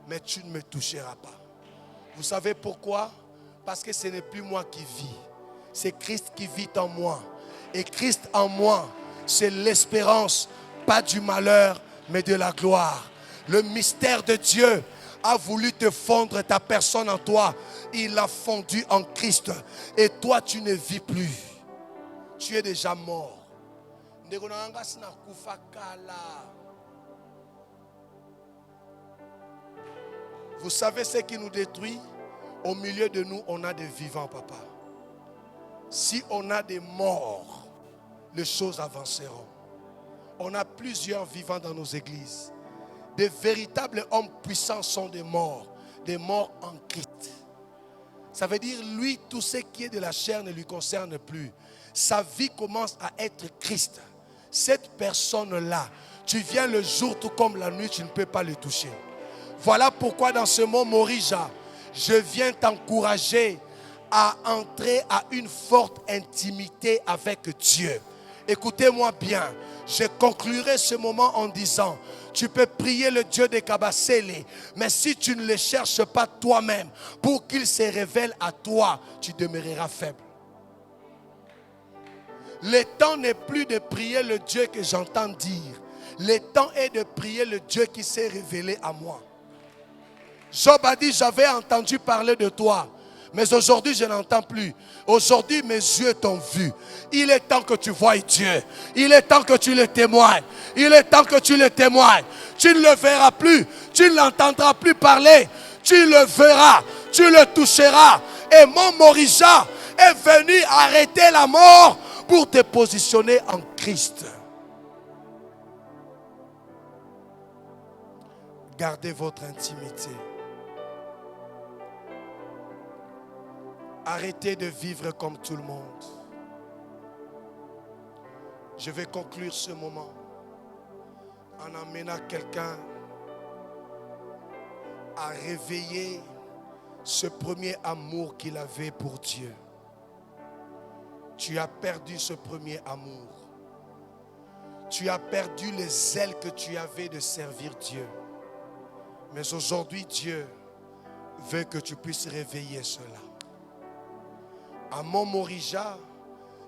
mais tu ne me toucheras pas. Vous savez pourquoi? Parce que ce n'est plus moi qui vis. C'est Christ qui vit en moi. Et Christ en moi, c'est l'espérance, pas du malheur, mais de la gloire. Le mystère de Dieu a voulu te fondre ta personne en toi. Il l'a fondu en Christ. Et toi, tu ne vis plus. Tu es déjà mort. Vous savez ce qui nous détruit? Au milieu de nous, on a des vivants, papa. Si on a des morts, les choses avanceront. On a plusieurs vivants dans nos églises. Des véritables hommes puissants sont des morts en Christ. Ça veut dire, lui, tout ce qui est de la chair ne lui concerne plus. Sa vie commence à être Christ. Cette personne-là, tu viens le jour tout comme la nuit, tu ne peux pas le toucher. Voilà pourquoi dans ce mot Morija, je viens t'encourager à entrer à une forte intimité avec Dieu. Écoutez-moi bien. Je conclurai ce moment en disant, tu peux prier le Dieu de Kabasele, mais si tu ne le cherches pas toi-même pour qu'il se révèle à toi, tu demeureras faible. Le temps n'est plus de prier le Dieu que j'entends dire. Le temps est de prier le Dieu qui s'est révélé à moi. Job a dit, j'avais entendu parler de toi, mais aujourd'hui je n'entends plus. Aujourd'hui mes yeux t'ont vu. Il est temps que tu voies Dieu. Il est temps que tu le témoignes. Il est temps que tu le témoignes. Tu ne le verras plus. Tu ne l'entendras plus parler. Tu le verras. Tu le toucheras. Et mon Morija est venu arrêter la mort pour te positionner en Christ. Gardez votre intimité. Arrêtez de vivre comme tout le monde. Je vais conclure ce moment en amenant quelqu'un à réveiller ce premier amour qu'il avait pour Dieu. Tu as perdu ce premier amour. Tu as perdu les ailes que tu avais de servir Dieu. Mais aujourd'hui, Dieu veut que tu puisses réveiller cela. À Mont Morija,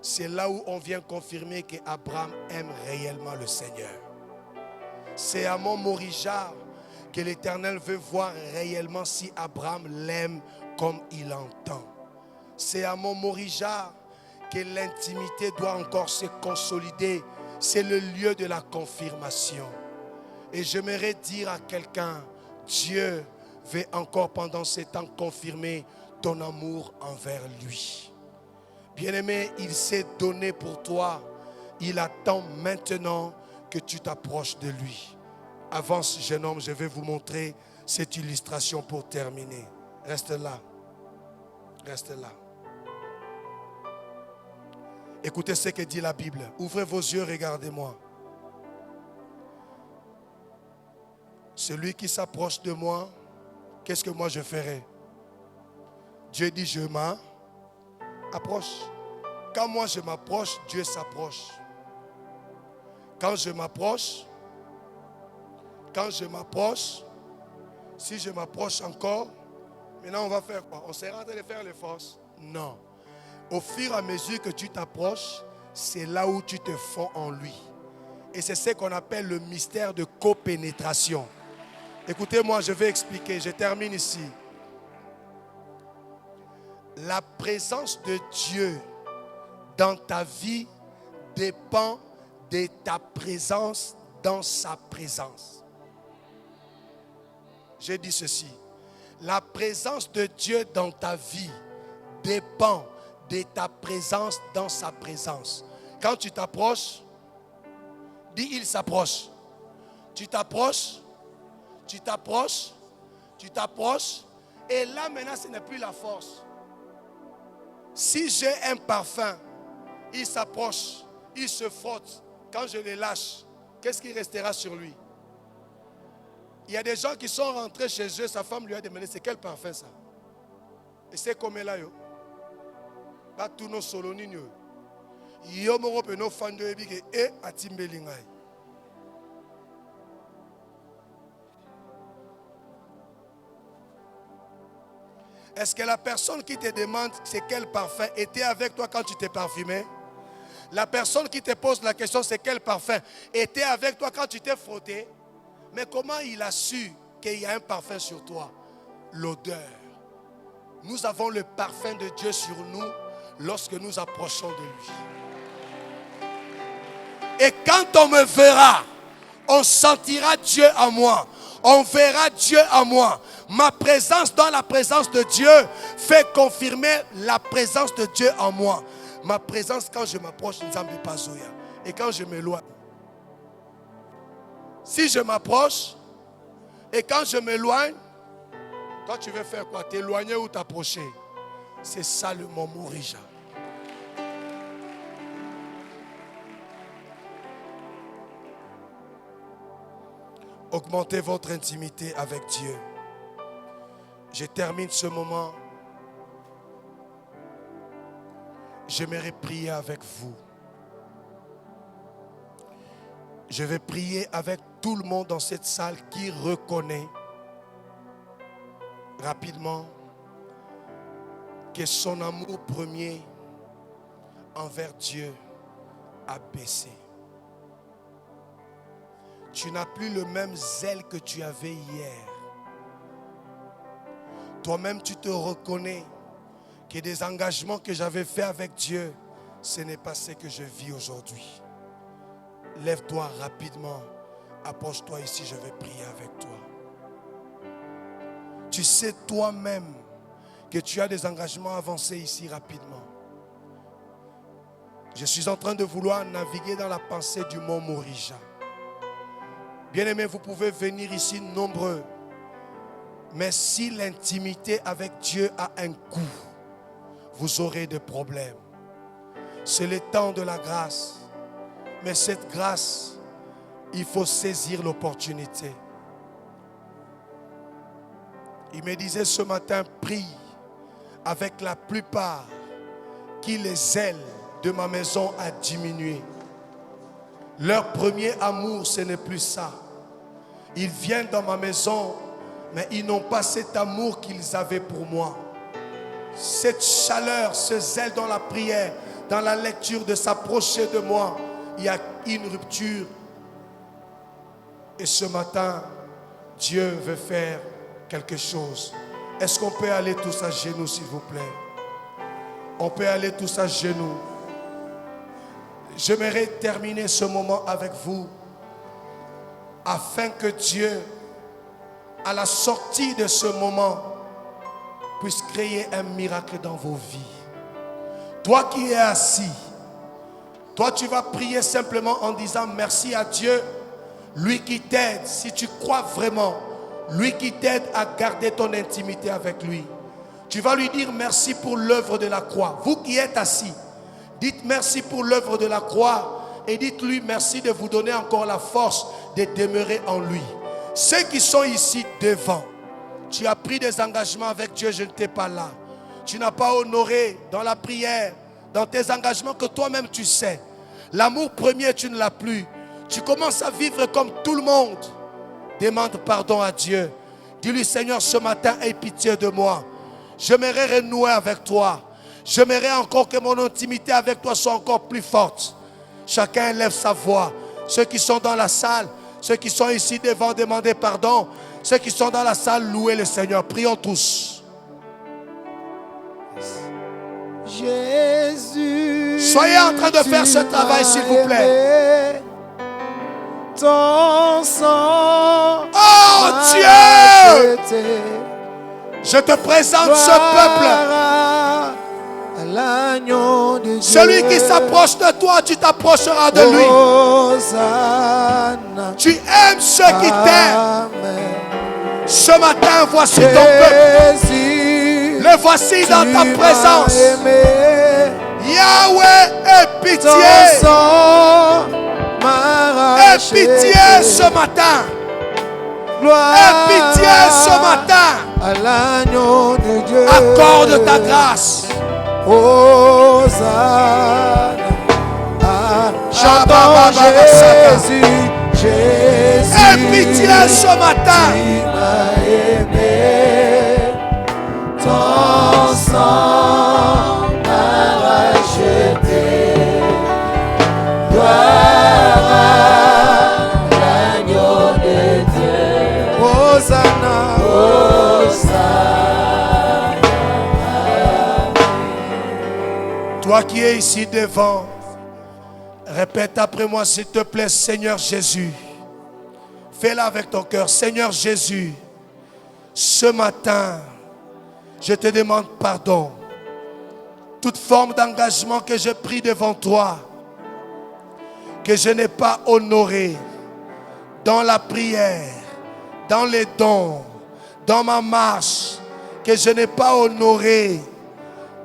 c'est là où on vient confirmer qu'Abraham aime réellement le Seigneur. C'est à Mont Morija que l'Éternel veut voir réellement si Abraham l'aime comme il entend. C'est à Mont Morija que l'intimité doit encore se consolider. C'est le lieu de la confirmation. Et j'aimerais dire à quelqu'un, Dieu veut encore pendant ces temps confirmer ton amour envers lui. Bien-aimé, il s'est donné pour toi. Il attend maintenant que tu t'approches de lui. Avance, jeune homme, je vais vous montrer cette illustration pour terminer. Reste là. Reste là. Écoutez ce que dit la Bible. Ouvrez vos yeux, regardez-moi. Celui qui s'approche de moi, qu'est-ce que moi je ferai? Dieu dit, je m'approche. Quand moi je m'approche, Dieu s'approche. Quand je m'approche, si je m'approche encore, maintenant on va faire quoi? On sera en train de faire les forces? Non. Au fur et à mesure que tu t'approches, c'est là où tu te fonds en lui. Et c'est ce qu'on appelle le mystère de copénétration. Écoutez-moi, je vais expliquer, je termine ici. La présence de Dieu dans ta vie dépend de ta présence dans sa présence. J'ai dit ceci. La présence de Dieu dans ta vie dépend de ta présence dans sa présence. Quand tu t'approches, dis il s'approche. Tu t'approches, tu t'approches, tu t'approches. Et là maintenant ce n'est plus la force. Si j'ai un parfum, il s'approche, il se frotte. Quand je le lâche, qu'est-ce qui restera sur lui? Il y a des gens qui sont rentrés chez eux, sa femme lui a demandé c'est quel parfum ça? Et c'est comme là yo. Ba tout nos solonino. Yo mo pe no fando ebike e atimbelingai. Est-ce que la personne qui te demande c'est quel parfum était avec toi quand tu t'es parfumé? La personne qui te pose la question c'est quel parfum était avec toi quand tu t'es frotté? Mais comment il a su qu'il y a un parfum sur toi? L'odeur. Nous avons le parfum de Dieu sur nous lorsque nous approchons de lui. Et quand on me verra, on sentira Dieu en moi. On verra Dieu en moi. Ma présence dans la présence de Dieu fait confirmer la présence de Dieu en moi. Ma présence quand je m'approche, Nzambe Pazoya. Et quand je m'éloigne. Si je m'approche et quand je m'éloigne, toi tu veux faire quoi? T'éloigner ou t'approcher? C'est ça le Mont Morija. Augmentez votre intimité avec Dieu. Je termine ce moment. J'aimerais prier avec vous. Je vais prier avec tout le monde dans cette salle qui reconnaît rapidement que son amour premier envers Dieu a baissé. Tu n'as plus le même zèle que tu avais hier. Toi-même, tu te reconnais que des engagements que j'avais faits avec Dieu, ce n'est pas ce que je vis aujourd'hui. Lève-toi rapidement. Approche-toi ici, je vais prier avec toi. Tu sais toi-même que tu as des engagements avancés ici rapidement. Je suis en train de vouloir naviguer dans la pensée du mont Morija. Bien-aimés, vous pouvez venir ici nombreux. Mais si l'intimité avec Dieu a un coût, vous aurez des problèmes. C'est le temps de la grâce. Mais cette grâce, il faut saisir l'opportunité. Il me disait ce matin, prie avec la plupart qui les zèle de ma maison a diminué. Leur premier amour, ce n'est plus ça. Ils viennent dans ma maison, mais ils n'ont pas cet amour qu'ils avaient pour moi. Cette chaleur, ce zèle dans la prière, dans la lecture, de s'approcher de moi, il y a une rupture. Et ce matin, Dieu veut faire quelque chose. Est-ce qu'on peut aller tous à genoux, s'il vous plaît? On peut aller tous à genoux. J'aimerais terminer ce moment avec vous afin que Dieu, à la sortie de ce moment, puisse créer un miracle dans vos vies. Toi qui es assis, toi tu vas prier simplement en disant merci à Dieu, lui qui t'aide, si tu crois vraiment, lui qui t'aide à garder ton intimité avec lui. Tu vas lui dire merci pour l'œuvre de la croix. Vous qui êtes assis, dites merci pour l'œuvre de la croix et dites-lui merci de vous donner encore la force de demeurer en lui. Ceux qui sont ici devant, tu as pris des engagements avec Dieu, je n'étais pas là. Tu n'as pas honoré dans la prière, dans tes engagements que toi-même tu sais. L'amour premier, tu ne l'as plus. Tu commences à vivre comme tout le monde. Demande pardon à Dieu. Dis-lui, Seigneur, ce matin, aie pitié de moi. J'aimerais renouer avec toi. J'aimerais encore que mon intimité avec toi soit encore plus forte. Chacun élève sa voix. Ceux qui sont dans la salle, ceux qui sont ici devant, demander pardon. Ceux qui sont dans la salle, louez le Seigneur. Prions tous. Jésus, soyez en train de faire ce travail, s'il vous plaît. Ton sang, oh Dieu, je te présente ce peuple. L'agneau de Dieu. Celui qui s'approche de toi, tu t'approcheras de lui. Hosanna. Tu aimes ceux qui t'aiment. Ce matin, voici ton peuple. Le voici dans ta présence. Yahweh, aie pitié. Aie pitié ce matin. Aie pitié ce matin. À l'agneau de Dieu. Accorde ta grâce. Hosanna. J'entends Jésus, Jésus. Aie pitié ce matin. Tu m'as aimé. Ton sang m'a racheté. Gloire à l'agneau de Dieu. Hosanna, Hosanna. Toi qui es ici devant, répète après moi s'il te plaît, Seigneur Jésus. Fais-le avec ton cœur. Seigneur Jésus, ce matin, je te demande pardon. Toute forme d'engagement que j'ai pris devant toi, que je n'ai pas honoré dans la prière, dans les dons, dans ma marche, que je n'ai pas honoré.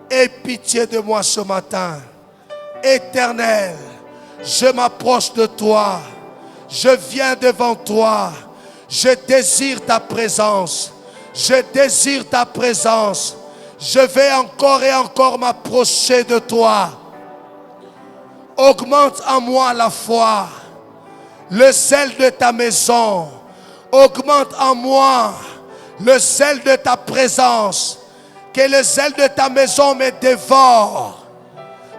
Aie pitié de moi ce matin. Éternel, je m'approche de toi. Je viens devant toi. Je désire ta présence. Je désire ta présence. Je vais encore et encore m'approcher de toi. Augmente en moi la foi. le zèle de ta maison. Augmente en moi le zèle de ta présence. Que le zèle de ta maison me dévore.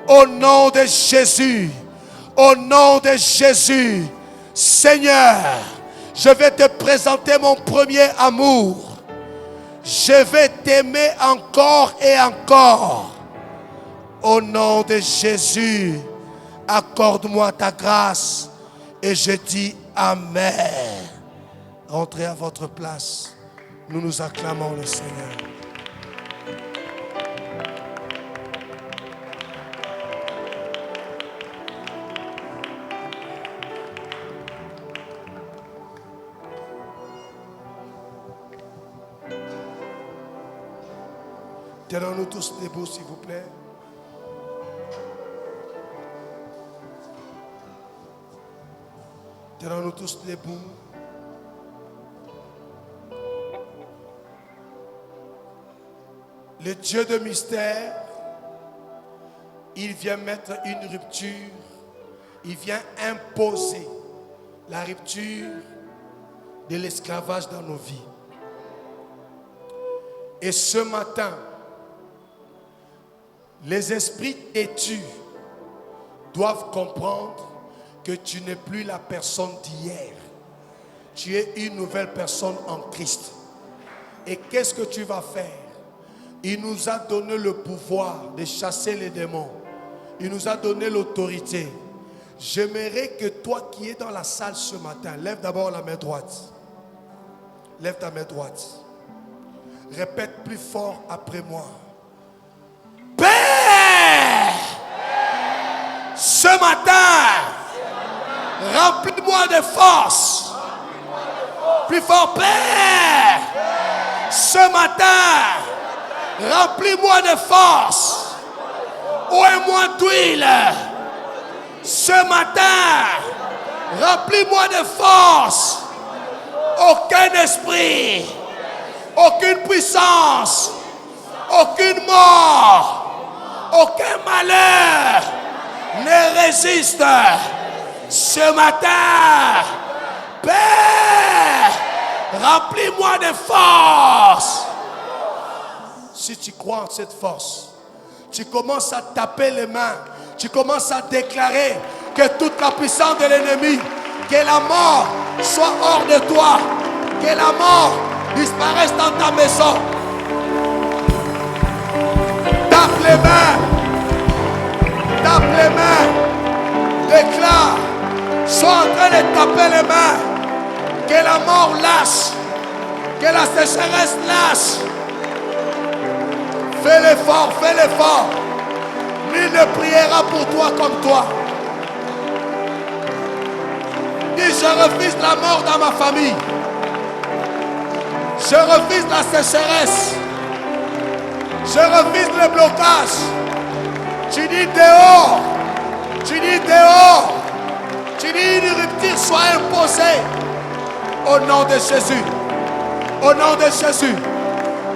Au nom de Jésus. Au nom de Jésus. Seigneur, je vais te présenter mon premier amour. Je vais t'aimer encore et encore. Au nom de Jésus, accorde-moi ta grâce. Et je dis Amen. Rentrez à votre place. Nous nous acclamons le Seigneur. Tenons-nous tous debout, s'il vous plaît. Tenons-nous tous debout. Le Dieu de mystère, il vient mettre une rupture. Il vient imposer la rupture de l'esclavage dans nos vies. Et ce matin, les esprits têtus doivent comprendre que tu n'es plus la personne d'hier. Tu es une nouvelle personne en Christ. Et qu'est-ce que tu vas faire? Il nous a donné le pouvoir de chasser les démons. Il nous a donné l'autorité. J'aimerais que toi qui es dans la salle ce matin, lève d'abord la main droite. Lève ta main droite. Répète plus fort après moi. Père, ce matin, remplis-moi de force. Plus fort, Père, ce matin, remplis-moi de force. Oué-moi d'huile. Ce matin, remplis-moi de force. Aucun esprit, aucune puissance, aucune mort, aucun malheur ne résiste. Ce matin, Père, remplis-moi de force. Si tu crois en cette force, tu commences à taper les mains, tu commences à déclarer que toute la puissance de l'ennemi, que la mort soit hors de toi, que la mort disparaisse dans ta maison. Tape les mains, tape les mains, déclare, sois en train de taper les mains, que la mort lâche, que la sécheresse lâche. Fais l'effort, fais l'effort. Nul ne priera pour toi comme toi. Dis, je refuse la mort dans ma famille. Je refuse la sécheresse. Je refuse le blocage. Tu dis dehors. Tu dis dehors. Tu dis une rupture soit imposée. Au nom de Jésus. Au nom de Jésus.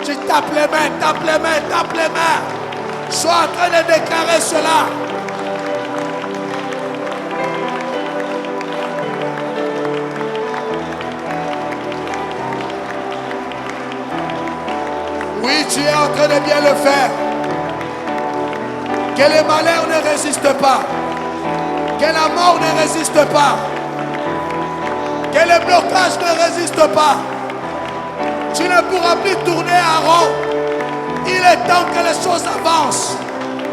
Tu tapes les mains, tapes les mains, tapes les mains. Sois en train de déclarer cela. Oui, tu es en train de bien le faire. Que les malheurs ne résistent pas. Que la mort ne résiste pas. Que les blocages ne résistent pas. Tu ne pourras plus tourner à rond. Il est temps que les choses avancent.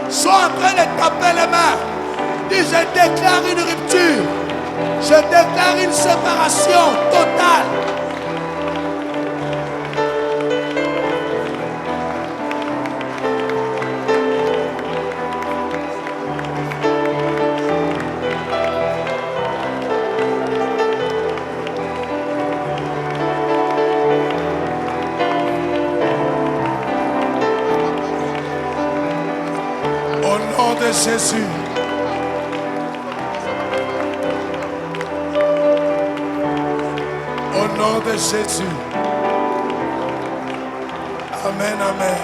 Sois en train de taper les mains. Dis, je déclare une rupture. Je déclare une séparation totale. Jésus. Au nom de Jésus. Amen, amen.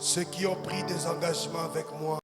ceux qui ont pris des engagements avec moi.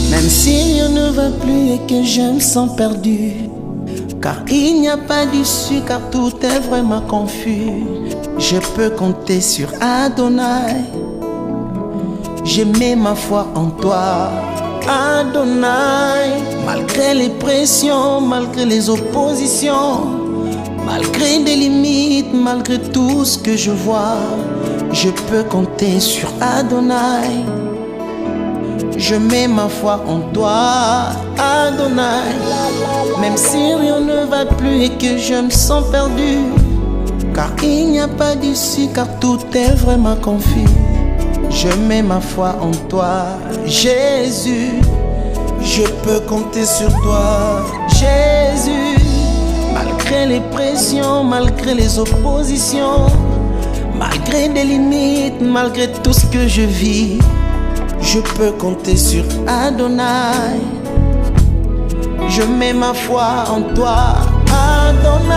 Même si rien ne va plus et que je me sens perdu, car il n'y a pas d'issue, car tout est vraiment confus, je peux compter sur Adonai. J'ai mis ma foi en toi, Adonai. Malgré les pressions, malgré les oppositions, malgré des limites, malgré tout ce que je vois, je peux compter sur Adonai. Je mets ma foi en toi, Adonai. Même si rien ne va plus et que je me sens perdu, car il n'y a pas d'issue, car tout est vraiment confus, je mets ma foi en toi, Jésus. Je peux compter sur toi, Jésus. Malgré les pressions, malgré les oppositions, malgré des limites, malgré tout ce que je vis, je peux compter sur Adonai. Je mets ma foi en toi, Adonai.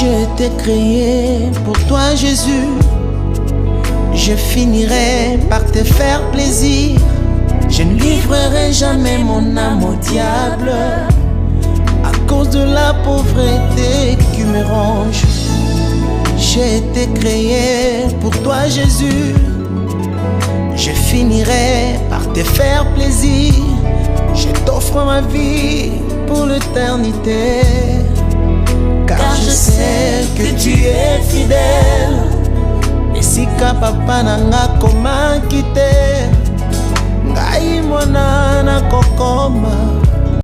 Je t'ai créé pour toi, Jésus. Je finirai par te faire plaisir. Je ne livrerai jamais mon âme au diable à cause de la pauvreté qui me ronge. J'ai été créé pour toi, Jésus. Je finirai par te faire plaisir. Je t'offre ma vie pour l'éternité, car je sais que tu es fidèle. Et si papa nanga koma kite, ngai mwana na kokoma.